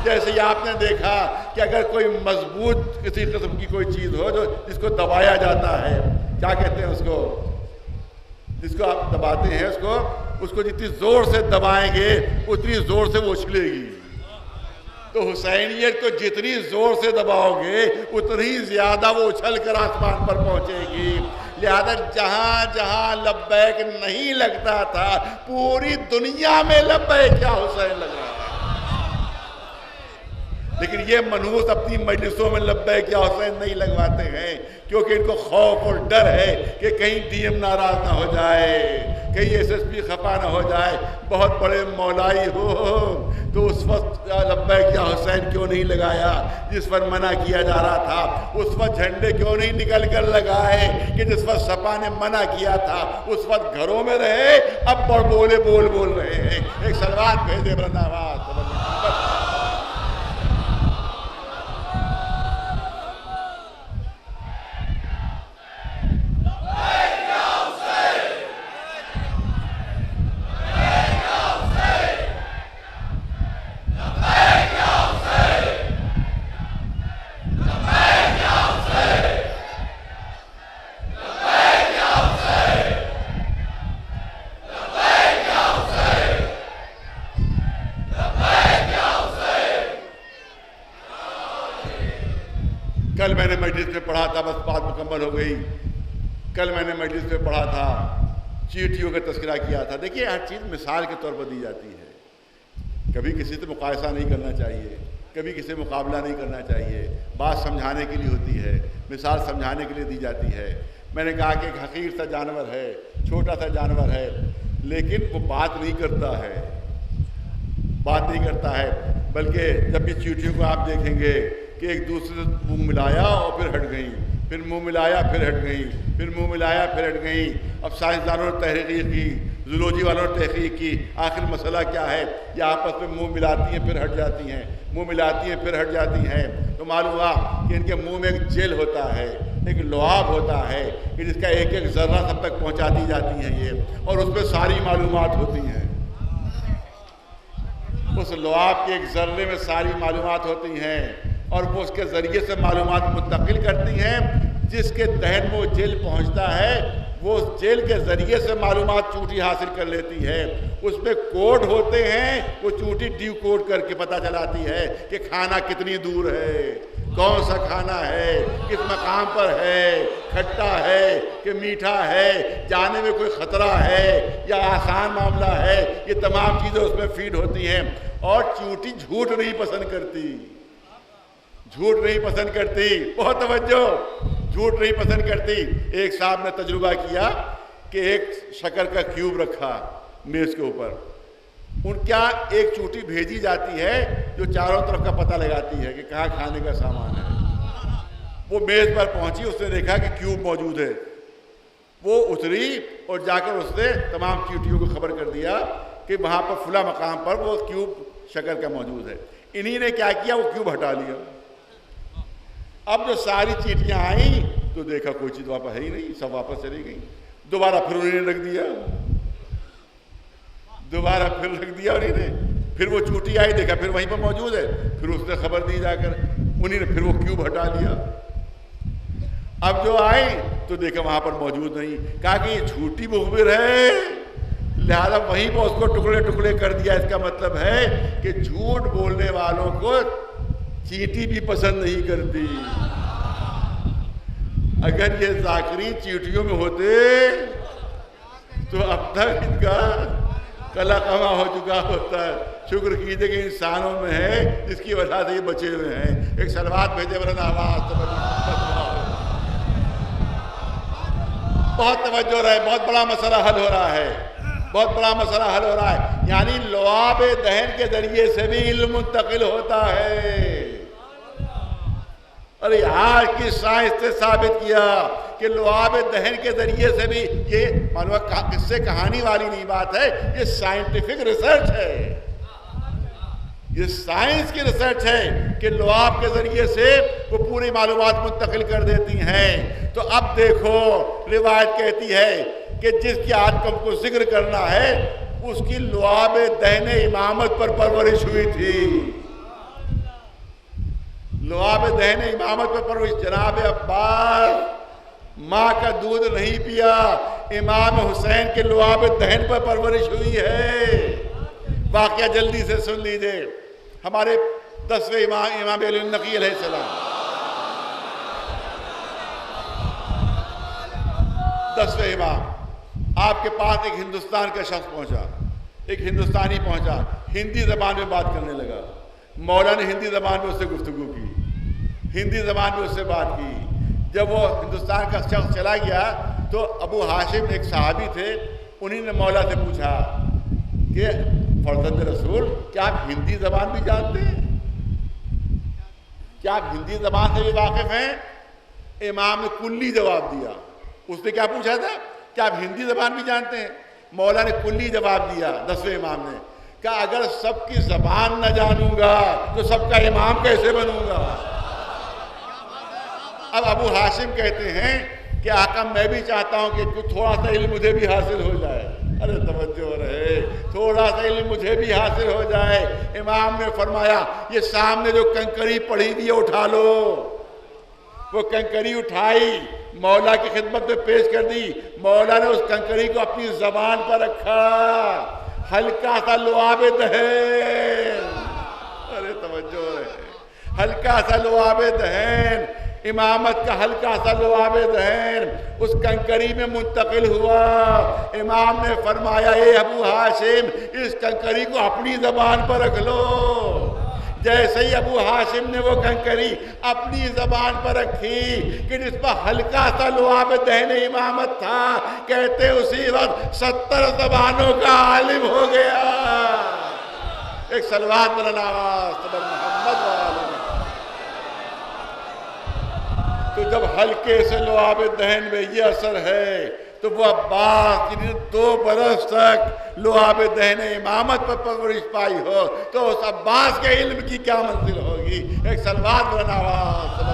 جیسے یہ آپ نے دیکھا کہ اگر کوئی مضبوط کسی قسم کی کوئی چیز ہو جو جس کو دبایا جاتا ہے، کیا کہتے ہیں اس کو، جس کو آپ دباتے ہیں، اس کو جتنی زور سے دبائیں گے اتنی زور سے وہ اچھلے گی۔ تو حسینیت کو جتنی زور سے دباؤ گے اتنی زیادہ وہ اچھل کر آسمان پر پہنچے گی۔ لہذا جہاں جہاں لبیک نہیں لگتا تھا پوری دنیا میں لبیک یا حسین لگ رہا تھا، لیکن یہ منحوس اپنی مجلسوں میں لبیک یا حسین نہیں لگواتے ہیں کیونکہ ان کو خوف اور ڈر ہے کہ کہیں ڈی ایم ناراض نہ ہو جائے، کہیں ایس ایس پی خفا نہ ہو جائے، بہت بڑے مولائی ہو تو اس وقت لبیک یا حسین کیوں نہیں لگایا جس پر منع کیا جا رہا تھا، اس وقت جھنڈے کیوں نہیں نکل کر لگائے کہ جس وقت سپا نے منع کیا تھا، اس وقت گھروں میں رہے، اب بول رہے ہیں۔ ایک سلوات بھیجے بلند آواز۔ کل میں نے مجلس میں پڑھا تھا، بس بات مکمل ہو گئی، کل میں نے مجلس میں پڑھا تھا، چیٹیوں کا تذکرہ کیا تھا۔ دیکھیے ہر چیز مثال کے طور پر دی جاتی ہے، کبھی کسی سے مقایسہ نہیں کرنا چاہیے، کبھی کسی سے مقابلہ نہیں کرنا چاہیے، بات سمجھانے کے لیے ہوتی ہے، مثال سمجھانے کے لیے دی جاتی ہے۔ میں نے کہا کہ ایک حقیر سا جانور ہے، چھوٹا سا جانور ہے، لیکن وہ بات نہیں کرتا ہے، بات نہیں کرتا ہے، بلکہ جب بھی چیٹیوں کو آپ دیکھیں گے کہ ایک دوسرے سے منہ ملایا اور پھر ہٹ گئیں، پھر منہ ملایا پھر ہٹ گئیں، پھر منہ ملایا پھر ہٹ گئیں. اب سائنسدانوں نے تحقیق کی، زولوجی والوں نے تحقیق کی، آخر مسئلہ کیا ہے؟ یہ آپس میں منہ ملاتی ہیں پھر ہٹ جاتی ہیں، منہ ملاتی ہیں پھر ہٹ جاتی ہیں. تو معلوم ہوا کہ ان کے منہ میں ایک جیل ہوتا ہے، ایک لعاب ہوتا ہے کہ جس کا ایک ایک ذرہ سب تک پہنچاتی جاتی ہیں یہ، اور اس پہ ساری معلومات ہوتی ہیں. اس لعاب کے ایک ذرے میں ساری معلومات ہوتی ہیں، اور وہ اس کے ذریعے سے معلومات منتقل کرتی ہیں. جس کے تحت وہ جیل پہنچتا ہے وہ اس جیل کے ذریعے سے معلومات چونٹی حاصل کر لیتی ہے. اس میں کوڈ ہوتے ہیں، وہ چونٹی ڈی کوڈ کر کے پتہ چلاتی ہے کہ کھانا کتنی دور ہے، کون سا کھانا ہے، کس مقام پر ہے، کھٹا ہے کہ میٹھا ہے، جانے میں کوئی خطرہ ہے یا آسان معاملہ ہے. یہ تمام چیزیں اس میں فیڈ ہوتی ہیں. اور چونٹی جھوٹ نہیں پسند کرتی، جھوٹ نہیں پسند کرتی. بہت توجہ، جھوٹ نہیں پسند کرتی. ایک صاحب نے تجربہ کیا کہ ایک شکر کا کیوب رکھا میز کے اوپر. ان کیا ایک چونٹی بھیجی جاتی ہے جو چاروں طرف کا پتہ لگاتی ہے کہ کہاں کھانے کا سامان ہے. وہ میز پر پہنچی، اس نے دیکھا کہ کیوب موجود ہے. وہ اتری اور جا کر اس نے تمام چونٹیوں کو خبر کر دیا کہ وہاں پر فلاں مقام پر وہ کیوب شکر کا موجود ہے. انہی نے کیا کیا، وہ کیوب ہٹا لیا. اب جو ساری چیٹیاں آئیں تو دیکھا کوئی چیز واپس ہے ہی نہیں، سب واپس چلی گئی. دوبارہ پھر انہیں رکھ دیا، دوبارہ پھر رکھ دیا انہیں نے. پھر وہ چوٹی آئی، دیکھا پھر وہیں پر موجود ہے. پھر اس نے خبر دی جا کر، انہیں نے پھر وہ کیوب ہٹا لیا. اب جو آئی تو دیکھا وہاں پر موجود نہیں. کہا کہ یہ جھوٹی مخبر ہے، لہذا وہیں پر اس کو ٹکڑے ٹکڑے کر دیا. اس کا مطلب ہے کہ جھوٹ بولنے والوں کو چیٹی بھی پسند نہیں کرتی. اگر یہ ذاکرین چیٹیوں میں ہوتے تو اب تک ان کا کلا کما ہو چکا ہوتا ہے. شکر کیجئے کہ انسانوں میں ہے جس کی وجہ سے یہ بچے ہوئے ہیں. ایک سلوات بھیجے ورنہ آواز بہت توجہ رہے. بہت بڑا مسئلہ حل ہو رہا ہے، بہت بڑا مسئلہ حل ہو رہا ہے. یعنی لعاب دہن کے ذریعے سے بھی علم منتقل ہوتا ہے. ارے آج کی سائنس نے ثابت کیا کہ لعاب دہن کے ذریعے سے بھی، یہ معلوم قصے کہانی والی نہیں بات ہے، یہ سائنٹیفک ریسرچ ہے، یہ سائنس کی ریسرچ ہے کہ لعاب کے ذریعے سے وہ پوری معلومات منتقل کر دیتی ہیں. تو اب دیکھو روایت کہتی ہے کہ جس کی آج ہم کو ذکر کرنا ہے اس کی لعاب دہن امامت پر پرورش ہوئی تھی. لعاب دہن امامت پر پرورش. جناب عباس ماں کا دودھ نہیں پیا، امام حسین کے لعاب دہن پر پرورش ہوئی ہے. واقعہ جلدی سے سن لیجئے. ہمارے 10ویں امام علی النقی علیہ السلام، 10ویں امام، آپ کے پاس ایک ہندوستان کا شخص پہنچا، ایک ہندوستانی پہنچا، ہندی زبان میں بات کرنے لگا. مولا نے ہندی زبان میں اس سے گفتگو کی، ہندی زبان میں اس سے بات کی. جب وہ ہندوستان کا شخص چلا گیا تو ابو ہاشم ایک صحابی تھے، انہی نے مولا سے پوچھا کہ فرزند رسول کیا آپ ہندی زبان بھی جانتے ہیں؟ کیا آپ ہندی زبان سے بھی واقف ہیں؟ امام نے کلی جواب دیا. اس نے کیا پوچھا تھا؟ کیا آپ ہندی زبان بھی جانتے ہیں؟ مولا نے کلی جواب دیا. 10ویں امام نے کہا اگر سب کی زبان نہ جانوں گا تو سب کا امام کیسے بنوں گا؟ اب ابو ہاشم کہتے ہیں کہ آقا میں بھی چاہتا ہوں کہ کچھ تھوڑا سا علم مجھے بھی حاصل ہو جائے. ارے توجہ رہے، تھوڑا سا علم مجھے بھی حاصل ہو جائے. امام نے فرمایا یہ سامنے جو کنکری پڑھی دی ہے اٹھا لو. وہ کنکری اٹھائی، مولا کی خدمت میں پیش کر دی. مولا نے اس کنکری کو اپنی زبان پر رکھا. ہلکا سا لعاب دہن، ارے توجہ رہے، ہلکا سا لعاب دہن، امامت کا ہلکا سا لعاب دہن اس کنکری میں منتقل ہوا. امام نے فرمایا اے ابو ہاشم اس کنکری کو اپنی زبان پر رکھ لو. جیسے ہی ابو ہاشم نے وہ کنکری اپنی زبان پر رکھی کہ جس پر ہلکا سا لعاب دہن امامت تھا، کہتے اسی وقت 70 زبانوں کا عالم ہو گیا. ایک صلوات بلند آواز محمد والے. تو جب حلقے سے لعاب دہن میں یہ اثر ہے تو وہ عباس جنہیں 2 برس تک لعاب دہن امامت پر پرورش پائی ہو تو اس عباس کے علم کی کیا منزل ہوگی؟ ایک صلوات بناواز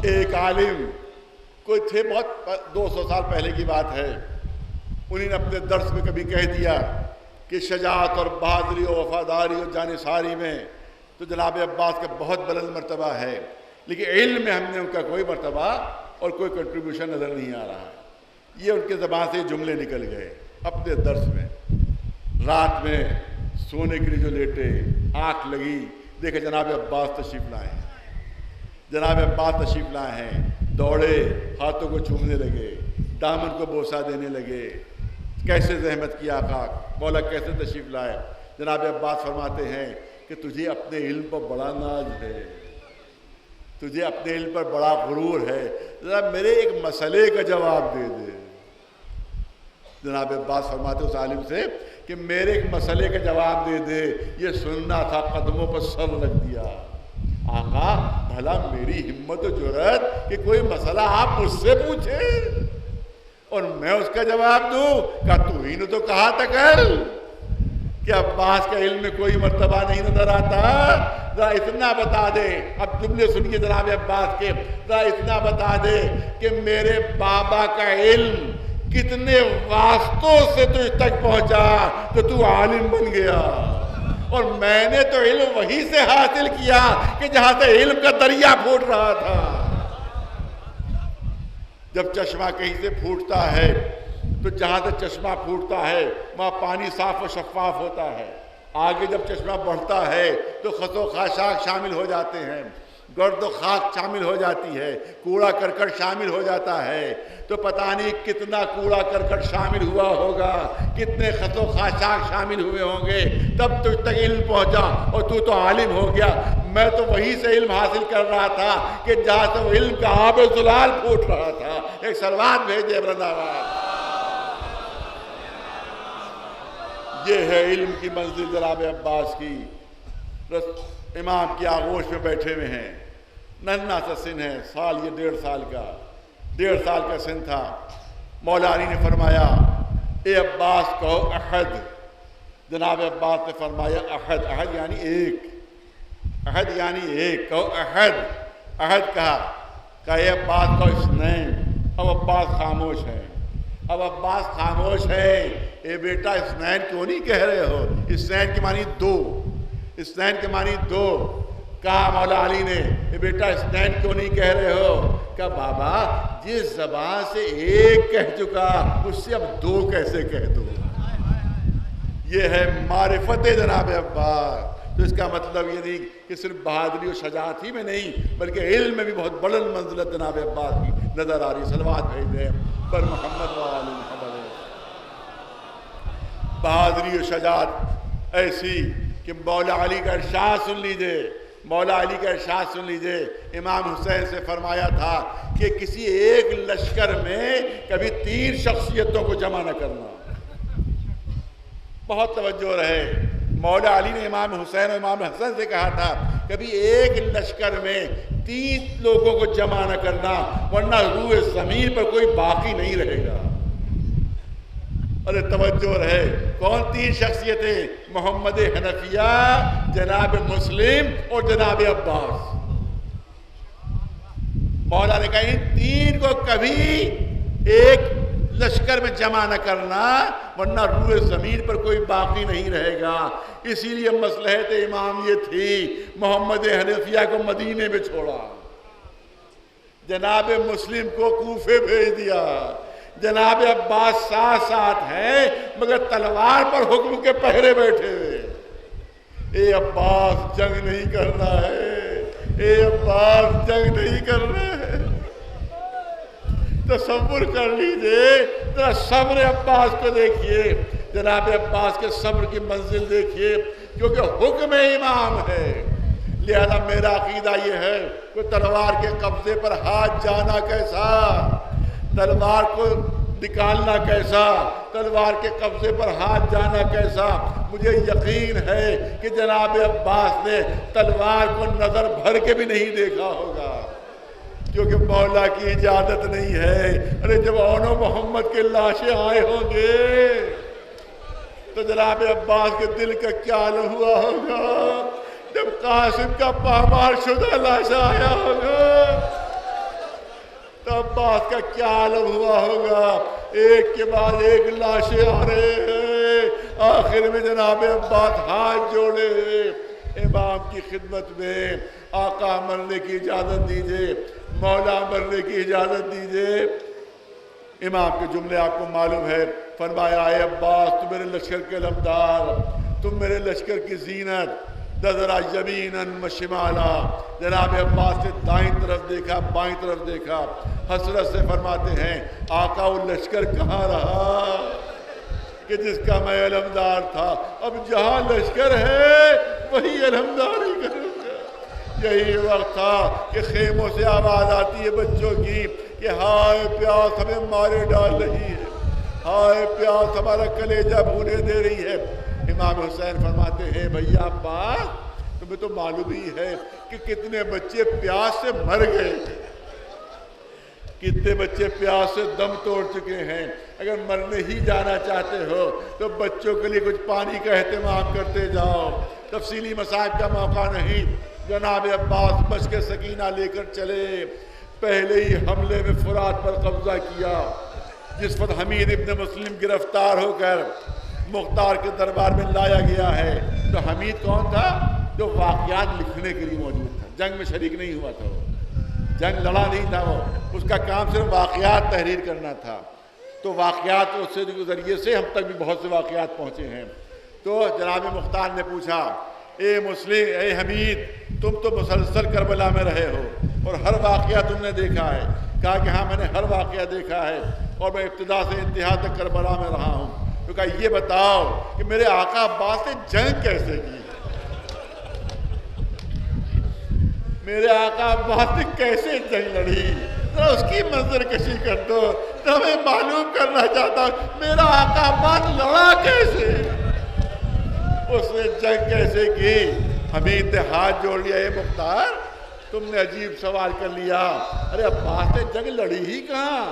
ایک عالم کوئی تھے، بہت 200 سال پہلے کی بات ہے، انہیں نے اپنے درس میں کبھی کہہ دیا کہ شجاعت اور بہادری اور وفاداری اور جانثاری میں تو جناب عباس کا بہت بلند مرتبہ ہے، لیکن علم میں ہم نے ان کا کوئی مرتبہ اور کوئی کنٹریبیوشن نظر نہیں آ رہا ہے۔ یہ ان کے زبان سے جملے نکل گئے اپنے درس میں۔ رات میں سونے کے لیے جو لیٹے، آنکھ لگی، دیکھے جناب عباس تشریف لائے ہیں، جناب عباس تشریف لائے ہیں، دوڑے، ہاتھوں کو چومنے لگے، دامن کو بوسہ دینے لگے، کیسے زحمت کی آقا، مولا کیسے تشریف لائے۔ جناب عباس فرماتے ہیں کہ تجھے اپنے علم پر بڑا ناز ہے، تجھے اپنے علم پر بڑا غرور ہے، ذرا میرے ایک مسئلے کا جواب دے دے۔ جناب عباس فرماتے اس عالم سے کہ میرے ایک مسئلے کا جواب دے دے، یہ سننا تھا، قدموں پر سر رکھ دیا۔ آقا بھلا میری ہمت و جرأت کہ کوئی مسئلہ آپ مجھ سے پوچھے اور میں اس کا جواب دوں؟ کہا تو ہی نے تو کہا تھا کل کہ عباس کا علم میں کوئی مرتبہ نہیں نظر آتا، ذرا اتنا بتا دے۔ اب جملے سنیے جناب عباس کے، ذرا اتنا بتا دے کہ میرے بابا کا علم کتنے واسطوں سے تجھ تک پہنچا تو تو عالم بن گیا، اور میں نے تو علم وہیں سے حاصل کیا کہ جہاں سے علم کا دریا پھوٹ رہا تھا۔ جب چشمہ کہیں سے پھوٹتا ہے تو جہاں سے چشمہ پھوٹتا ہے وہاں پانی صاف و شفاف ہوتا ہے، آگے جب چشمہ بڑھتا ہے تو خس و خاشاک شامل ہو جاتے ہیں، گرد و خاک شامل ہو جاتی ہے، کوڑا کرکٹ شامل ہو جاتا ہے، تو پتہ نہیں کتنا کوڑا کرکٹ شامل ہوا ہوگا، کتنے خس و خاشاک شامل ہوئے ہوں گے، تب تجھ تک علم پہنچا اور تو عالم ہو گیا۔ میں تو وہیں سے علم حاصل کر رہا تھا کہ جہاں سے وہ علم کا آب زلال پھوٹ رہا تھا۔ ایک صلوات بھیجے برنداوان۔ یہ ہے علم کی منزل جناب عباس کی۔ امام کی آغوش میں بیٹھے ہوئے ہیں، ننھا سا سن ہے، سال یہ 1.5 سال کا سن تھا۔ مولا علی نے فرمایا اے عباس کہو احد۔ جناب عباس نے فرمایا احد، احد یعنی ایک، احد یعنی ایک، کہو احد۔ احد کہا اے عباس کہو اثنین۔ اب عباس خاموش ہے، اب عباس خاموش ہے۔ اے بیٹا اثنین کیوں نہیں کہہ رہے ہو؟ اثنین کے معنی 2، اثنین کے معنی 2۔ کہا مولا علی نے اے بیٹا اثنین کیوں نہیں کہہ رہے ہو؟ کہا بابا جس زبان سے ایک کہہ چکا اس سے اب 2 کیسے کہہ دو؟ یہ ہے معرفت جناب عباس۔ تو اس کا مطلب یہ نہیں کہ صرف بہادری اور شجاعت ہی میں نہیں بلکہ علم میں بھی بہت بلند منزلت جناب عباس کی نظر آ رہی۔ صلوات بھیج دیں پر محمد و آل محمد۔ بہادری اور شجاعت ایسی کہ مولا علی کا ارشاد سن لیجئے، مولا علی کا ارشاد سن لیجئے۔ امام حسین سے فرمایا تھا کہ کسی ایک لشکر میں کبھی 3 شخصیتوں کو جمع نہ کرنا۔ بہت توجہ رہے، مولا علی نے امام حسین اور امام حسن سے کہا تھا کبھی ایک لشکر میں 3 لوگوں کو جمع نہ کرنا ورنہ روح زمین پر کوئی باقی نہیں رہے گا۔ ارے توجہ رہے، کون 3 شخصیتیں؟ محمد حنفیہ، جناب مسلم اور جناب عباس۔ مولا نے کہا ان 3 کو کبھی ایک لشکر میں جمع نہ کرنا ورنہ روح زمین پر کوئی باقی نہیں رہے گا۔ اسی لیے مصلحت امام یہ تھی محمد حنفیہ کو مدینے میں چھوڑا، جناب مسلم کو کوفے بھیج دیا، جناب عباس ساتھ ہیں مگر تلوار پر حکم کے پہرے بیٹھے ہوئے۔ اے عباس جنگ نہیں کرنا ہے، اے عباس جنگ نہیں کرنا ہے۔ تصور کر لیجئے، ذرا صبر عباس کو دیکھیے، جناب عباس کے صبر کی منزل دیکھیے، کیونکہ حکم امام ہے۔ لہذا میرا عقیدہ یہ ہے کہ تلوار کے قبضے پر ہاتھ جانا کیسا، تلوار کو نکالنا کیسا، تلوار کے قبضے پر ہاتھ جانا کیسا۔ مجھے یقین ہے کہ جناب عباس نے تلوار کو نظر بھر کے بھی نہیں دیکھا ہوگا، کیونکہ مولا کی اجازت نہیں ہے۔ ارے جب اونو محمد کے لاشیں آئے ہوں گے تو جناب عباس کے دل کا کیا حال ہوا ہوگا؟ جب قاسم کا پامال شدہ لاشا آیا ہوگا تو عباس کا کیا عالم ہوا ہوگا؟ ایک کے بعد ایک لاشیں آ رہے ہیں، آخر میں جناب عباس ہاتھ جوڑے امام کی خدمت میں، آقا مرنے کی اجازت دیجئے، مولا مرنے کی اجازت دیجئے۔ امام کے جملے آپ کو معلوم ہے، فرمایا اے عباس تم میرے لشکر کے علمدار، تم میرے لشکر کی زینت، نظرا یمیناً و شمالا، جناب عباس نے دائیں طرف دیکھا، بائیں طرف دیکھا، حسرت سے فرماتے ہیں آقا وہ لشکر کہاں رہا کہ جس کا میں علمدار تھا؟ اب جہاں لشکر ہے وہی علمداری کروں گا۔ یہی وقت تھا کہ خیموں سے آواز آتی ہے بچوں کی کہ ہائے پیاس ہمیں مارے ڈال رہی ہے، ہائے پیاس ہمارا کلیجہ بھونے دے رہی ہے۔ امام حسین فرماتے ہیں بھیا عباس تمہیں تو معلوم ہی ہے کہ کتنے بچے پیاس سے مر گئے، کتنے بچے پیاس سے دم توڑ چکے ہیں۔ اگر مرنے ہی جانا چاہتے ہو تو بچوں کے لیے کچھ پانی کا اہتمام کرتے جاؤ۔ تفصیلی مسائل کا موقع نہیں، جناب عباس مشق سکینہ لے کر چلے، پہلے ہی حملے میں فرات پر قبضہ کیا۔ جس وقت حمید ابن مسلم گرفتار ہو کر مختار کے دربار میں لایا گیا ہے تو حمید کون تھا؟ جو واقعات لکھنے کے لیے موجود تھا، جنگ میں شریک نہیں ہوا تھا، وہ جنگ لڑا نہیں تھا، وہ اس کا کام صرف واقعات تحریر کرنا تھا۔ تو واقعات کے ذریعے سے ہم تک بھی بہت سے واقعات پہنچے ہیں۔ تو جناب مختار نے پوچھا اے مسلم، اے حمید تم تو مسلسل کربلا میں رہے ہو اور ہر واقعہ تم نے دیکھا ہے۔ کہا کہ ہاں میں نے ہر واقعہ دیکھا ہے اور میں ابتدا سے انتہا تک کربلا میں رہا ہوں۔ تو کہا یہ بتاؤ کہ میرے آقا عباس نے جنگ کیسے کی، میرے آقا عباس نے کیسے جنگ لڑی، ذرا اس کی منظر کشی کر دو، تو میں معلوم کرنا چاہتا ہوں میرا آقا عباس لڑا کیسے، اس نے جنگ کیسے کی۔ حمید نے ہاتھ جوڑ لیا، اے مختار تم نے عجیب سوال کر لیا، ارے عباس نے جنگ لڑی ہی کہاں؟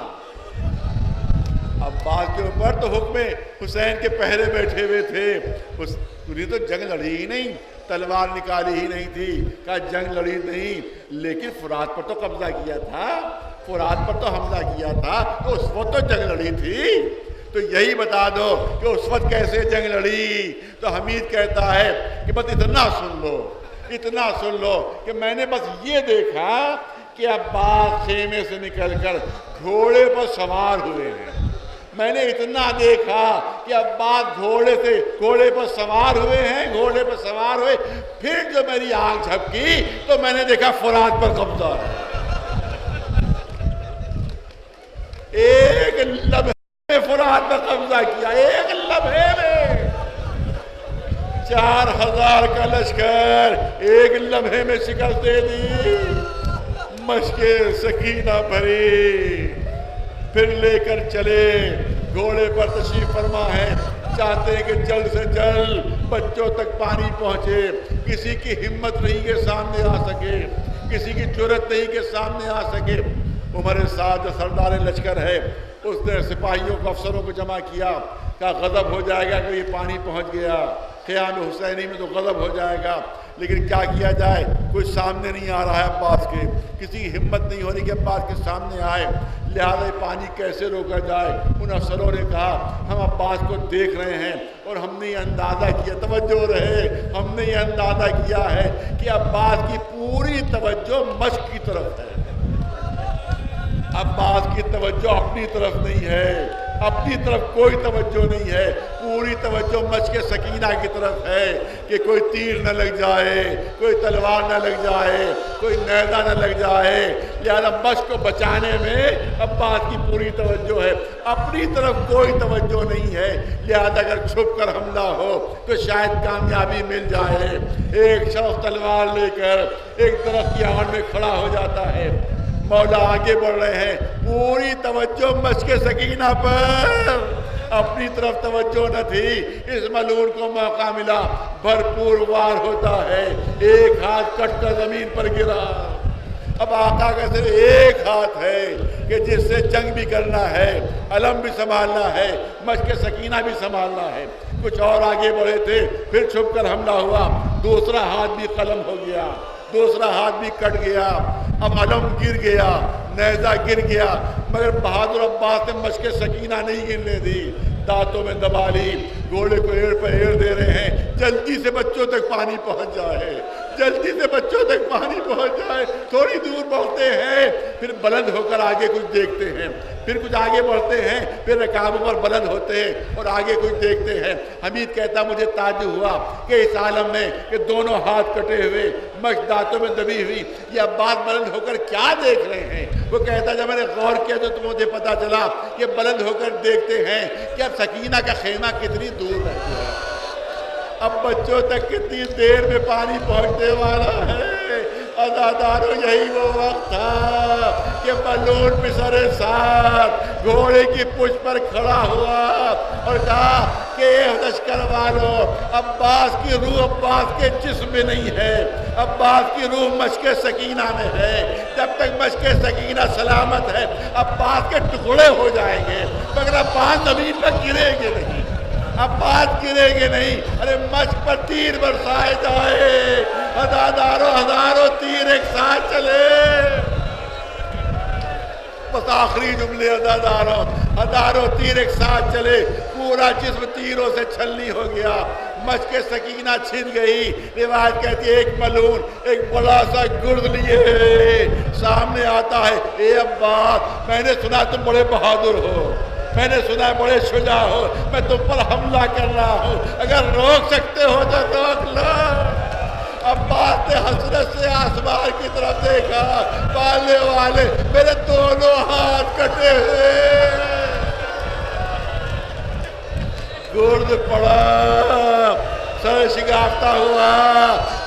عباس کے اوپر تو حکم حسین کے پہرے بیٹھے ہوئے تھے، انہیں تو جنگ لڑی ہی نہیں، تلوار نکالی ہی نہیں تھی۔ کہا جنگ لڑی نہیں لیکن فرات پر تو قبضہ کیا تھا، فرات پر تو حملہ کیا تھا، تو اس وقت تو جنگ لڑی تھی۔ تو یہی بتا دو کہ اس وقت کیسے جنگ لڑی۔ تو حمید کہتا ہے کہ بس اتنا سن لو، اتنا سن لو کہ میں نے بس یہ دیکھا کہ عباس خیمے سے نکل کر گھوڑے پر سوار ہوئے ہیں، میں نے اتنا دیکھا کہ عباس گھوڑے پر سوار ہوئے ہیں، گھوڑے پر سوار ہوئے، پھر جو میری آنکھ جھپکی تو میں نے دیکھا فرات پر قبضہ ہے۔ ایک لمحے میں فرات پر قبضہ کیا، ایک لمحے میں 4000 کا لشکر ایک لمحے میں شکست دے دی، مشق سکینہ بھری، پھر لے کر چلے، گھوڑے پر تشریف فرما ہے، چاہتے ہیں کہ جلد سے جلد بچوں تک پانی پہنچے، کسی کی ہمت نہیں کہ سامنے آ سکے، کسی کی جرت نہیں کہ سامنے آ سکے۔ عمر سعد جو سردار لشکر ہے اس نے سپاہیوں کو، افسروں کو جمع کیا، کہا غضب ہو جائے گا کہ یہ پانی پہنچ گیا، قیام حسینی میں تو غضب ہو جائے گا، لیکن کیا کیا جائے، کوئی سامنے نہیں آ رہا ہے عباس کے، کسی کی ہمت نہیں ہو رہی کہ عباس کے سامنے آئے، لہذا پانی کیسے روکا جائے۔ ان افسروں نے کہا ہم عباس کو دیکھ رہے ہیں اور ہم نے یہ اندازہ کیا، توجہ رہے، ہم نے یہ اندازہ کیا ہے کہ عباس کی پوری توجہ مشق کی طرف ہے، عباس کی توجہ اپنی طرف نہیں ہے، اپنی طرف کوئی توجہ نہیں ہے، پوری توجہ مشق سکینہ کی طرف ہے کہ کوئی تیر نہ لگ جائے، کوئی تلوار نہ لگ جائے، کوئی نیزہ نہ لگ جائے، لہذا مشق کو بچانے میں عباس کی پوری توجہ ہے، اپنی طرف کوئی توجہ نہیں ہے، لہذا اگر چھپ کر حملہ ہو تو شاید کامیابی مل جائے۔ ایک شخص تلوار لے کر ایک درخت کی آڑ میں کھڑا ہو جاتا ہے، مولا آگے بڑھ رہے ہیں، پوری توجہ مشق سکینہ پر، اپنی طرف توجہ نہ تھی۔ اس ملعون کو موقع ملا، بھرپور وار ہوتا ہے، ایک ہاتھ کٹ کر زمین پر گرا۔ اب آقا کا صرف ایک ہاتھ ہے کہ جس سے جنگ بھی کرنا ہے، علم بھی سنبھالنا ہے، مشق سکینہ بھی سنبھالنا ہے۔ کچھ اور آگے بڑھے تھے، پھر چھپ کر حملہ ہوا، دوسرا ہاتھ بھی قلم ہو گیا، دوسرا ہاتھ بھی کٹ گیا، اب علم گر گیا، نیزہ گر گیا، مگر بہادر عباس نے مشق سکینہ نہیں گرنے دی، دانتوں میں دبا لی، گھوڑے کو ایڑ پہ ایڑ دے رہے ہیں، جلدی سے بچوں تک پانی پہنچ جائے، جلدی سے بچوں تک پانی پہنچ جائے۔ تھوڑی دور بڑھتے ہیں، پھر بلند ہو کر آگے کچھ دیکھتے ہیں، پھر کچھ آگے بڑھتے ہیں، پھر رکابوں پر بلند ہوتے ہیں اور آگے کچھ دیکھتے ہیں۔ حمید کہتا مجھے تعجب ہوا کہ اس عالم میں کہ دونوں ہاتھ کٹے ہوئے، مشق دانتوں میں دبی ہوئی، یہ عباس بلند ہو کر کیا دیکھ رہے ہیں؟ وہ کہتا جب میں نے غور کیا تو مجھے پتا چلا کہ بلند ہو کر دیکھتے ہیں کہ اب سکینہ کا خیمہ کتنی دور رہتا ہے، اب بچوں تک کتنی دیر میں پانی پہنچنے والا ہے۔ عزادارو یہی وہ وقت تھا کہ ملعون پسر ساتھ گھوڑے کی پشت پر کھڑا ہوا اور کہا کہ لشکر والو، عباس کی روح عباس کے جسم میں نہیں ہے، عباس کی روح مشق سکینہ میں ہے۔ جب تک مشق سکینہ سلامت ہے عباس کے ٹکڑے ہو جائیں گے، مگر عباس زمین پر گریں گے نہیں، عباس گرے گے نہیں۔ ارے مشق پر تیر برسائے جائے، ہزاروں تیر ایک ساتھ چلے، بس آخری جملے ہزاروں تیر ایک ساتھ چلے، پورا جسم تیروں سے چھلنی ہو گیا، مشق سکینہ چھن گئی۔ روایت کہتی ہے ایک ملعون ایک بڑا سا گرد لیے سامنے آتا ہے، اے عباس میں نے سنا تم بڑے بہادر ہو، میں نے سنا بڑے شجاع ہو، میں تم پر حملہ کر رہا ہوں، اگر روک سکتے ہو تو روک لو۔ عباس نے حسرت سے آسمان کی طرف دیکھا، والے والے میرے دونوں ہاتھ کٹے ہوئے، گرد پڑا، سر شگافتہ ہوا،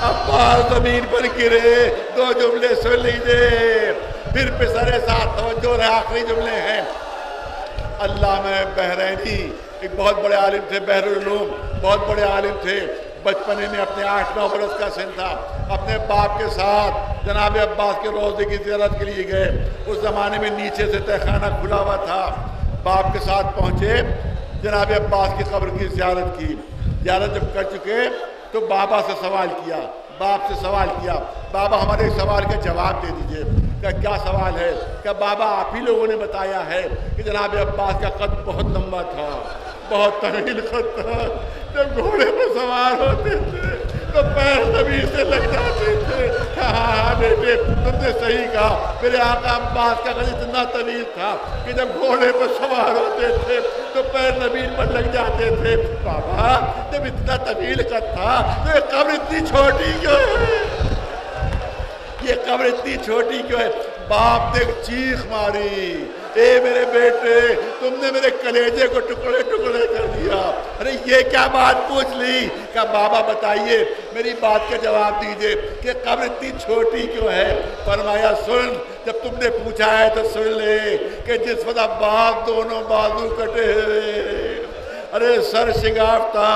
عباس زمین پر گرے۔ دو جملے سن لیجئے، پھر پسر ساتھ توجہ رہے، آخری جملے ہیں۔ علامہ بحرینی ایک بہت بڑے عالم تھے، بحر العلوم، بہت بڑے عالم تھے، بچپنے میں اپنے 8-9 برس کا سن تھا، اپنے باپ کے ساتھ جناب عباس کے روضے کی زیارت کے لیے گئے۔ اس زمانے میں نیچے سے تہخانہ کھلا ہوا تھا، باپ کے ساتھ پہنچے، جناب عباس کی قبر کی زیارت کی۔ زیارت جب کر چکے تو بابا سے سوال کیا، باپ سے سوال کیا، بابا ہمارے ایک سوال کا جواب دے دیجئے۔ کیا سوال ہے؟ کہ بابا آپ ہی لوگوں نے بتایا ہے کہ جناب عباس کا قد بہت لمبا تھا، بہت طویل قد تھا، جب گھوڑے پر سوار ہوتے تھے تو پیر زمین سے لگ جاتے تھے۔ ہاں بیٹے تم نے صحیح کہا، میرے آقا عباس کا قد اتنا طویل تھا کہ جب گھوڑے پر سوار ہوتے تھے تو پیر زمین پر لگ جاتے تھے۔ بابا جب اتنا طویل قد تھا تو یہ قبر اتنی چھوٹی کیوں ہے؟ یہ قبر اتنی چھوٹی کیوں ہے؟ باپ نے ایک چیخ ماری، اے میرے بیٹے تم نے میرے کلیجے کو ٹکڑے ٹکڑے کر دیا۔ ارے یہ کیا بات پوچھ لی؟ کہ بابا بتائیے، میری بات کا جواب دیجئے کہ قبر اتنی چھوٹی کیوں ہے؟ فرمایا سن، جب تم نے پوچھا ہے تو سن لے کہ جس وقت عباس دونوں بازو کٹے ہوئے، ارے سر شگافتہ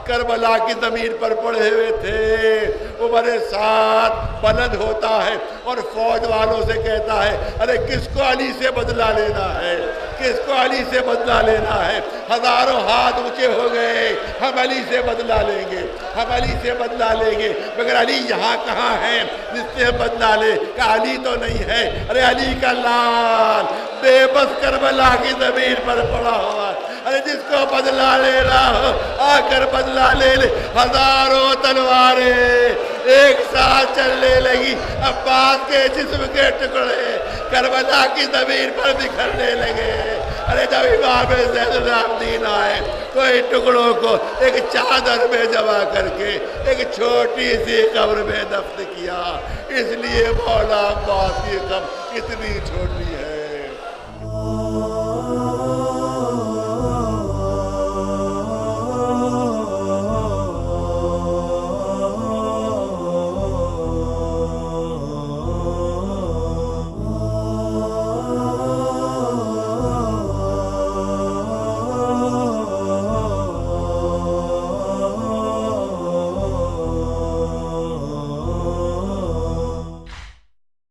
کربلا کی زمین پر پڑے ہوئے تھے، عمر ساتھ بلند ہوتا ہے اور فوج والوں سے کہتا ہے ارے کس کو علی سے بدلہ لینا ہے، کس کو علی سے بدلہ لینا ہے؟ ہزاروں ہاتھ اونچے ہو گئے، ہم علی سے بدلہ لیں گے، ہم علی سے بدلہ لیں گے، مگر علی یہاں کہاں ہے جس سے ہم بدلہ لے؟ کہ علی تو نہیں ہے، ارے علی کا لال بے بس کربلا کی زمین پر پڑا ہوا، ارے جس کو بدلہ لینا ہو آ کر بدلہ لے لے۔ ہزاروں تلواریں ایک ساتھ چلنے لگی، عباس کے جسم کے ٹکڑے کربلا کی زمین پر بکھرنے لگے۔ ارے جب امام زین العابدین آئے تو ان ٹکڑوں کو ایک چادر میں جمع کر کے ایک چھوٹی سی قبر میں دفن کیا۔ اس لیے مولا عباس کی قبر اتنی چھوٹی ہے۔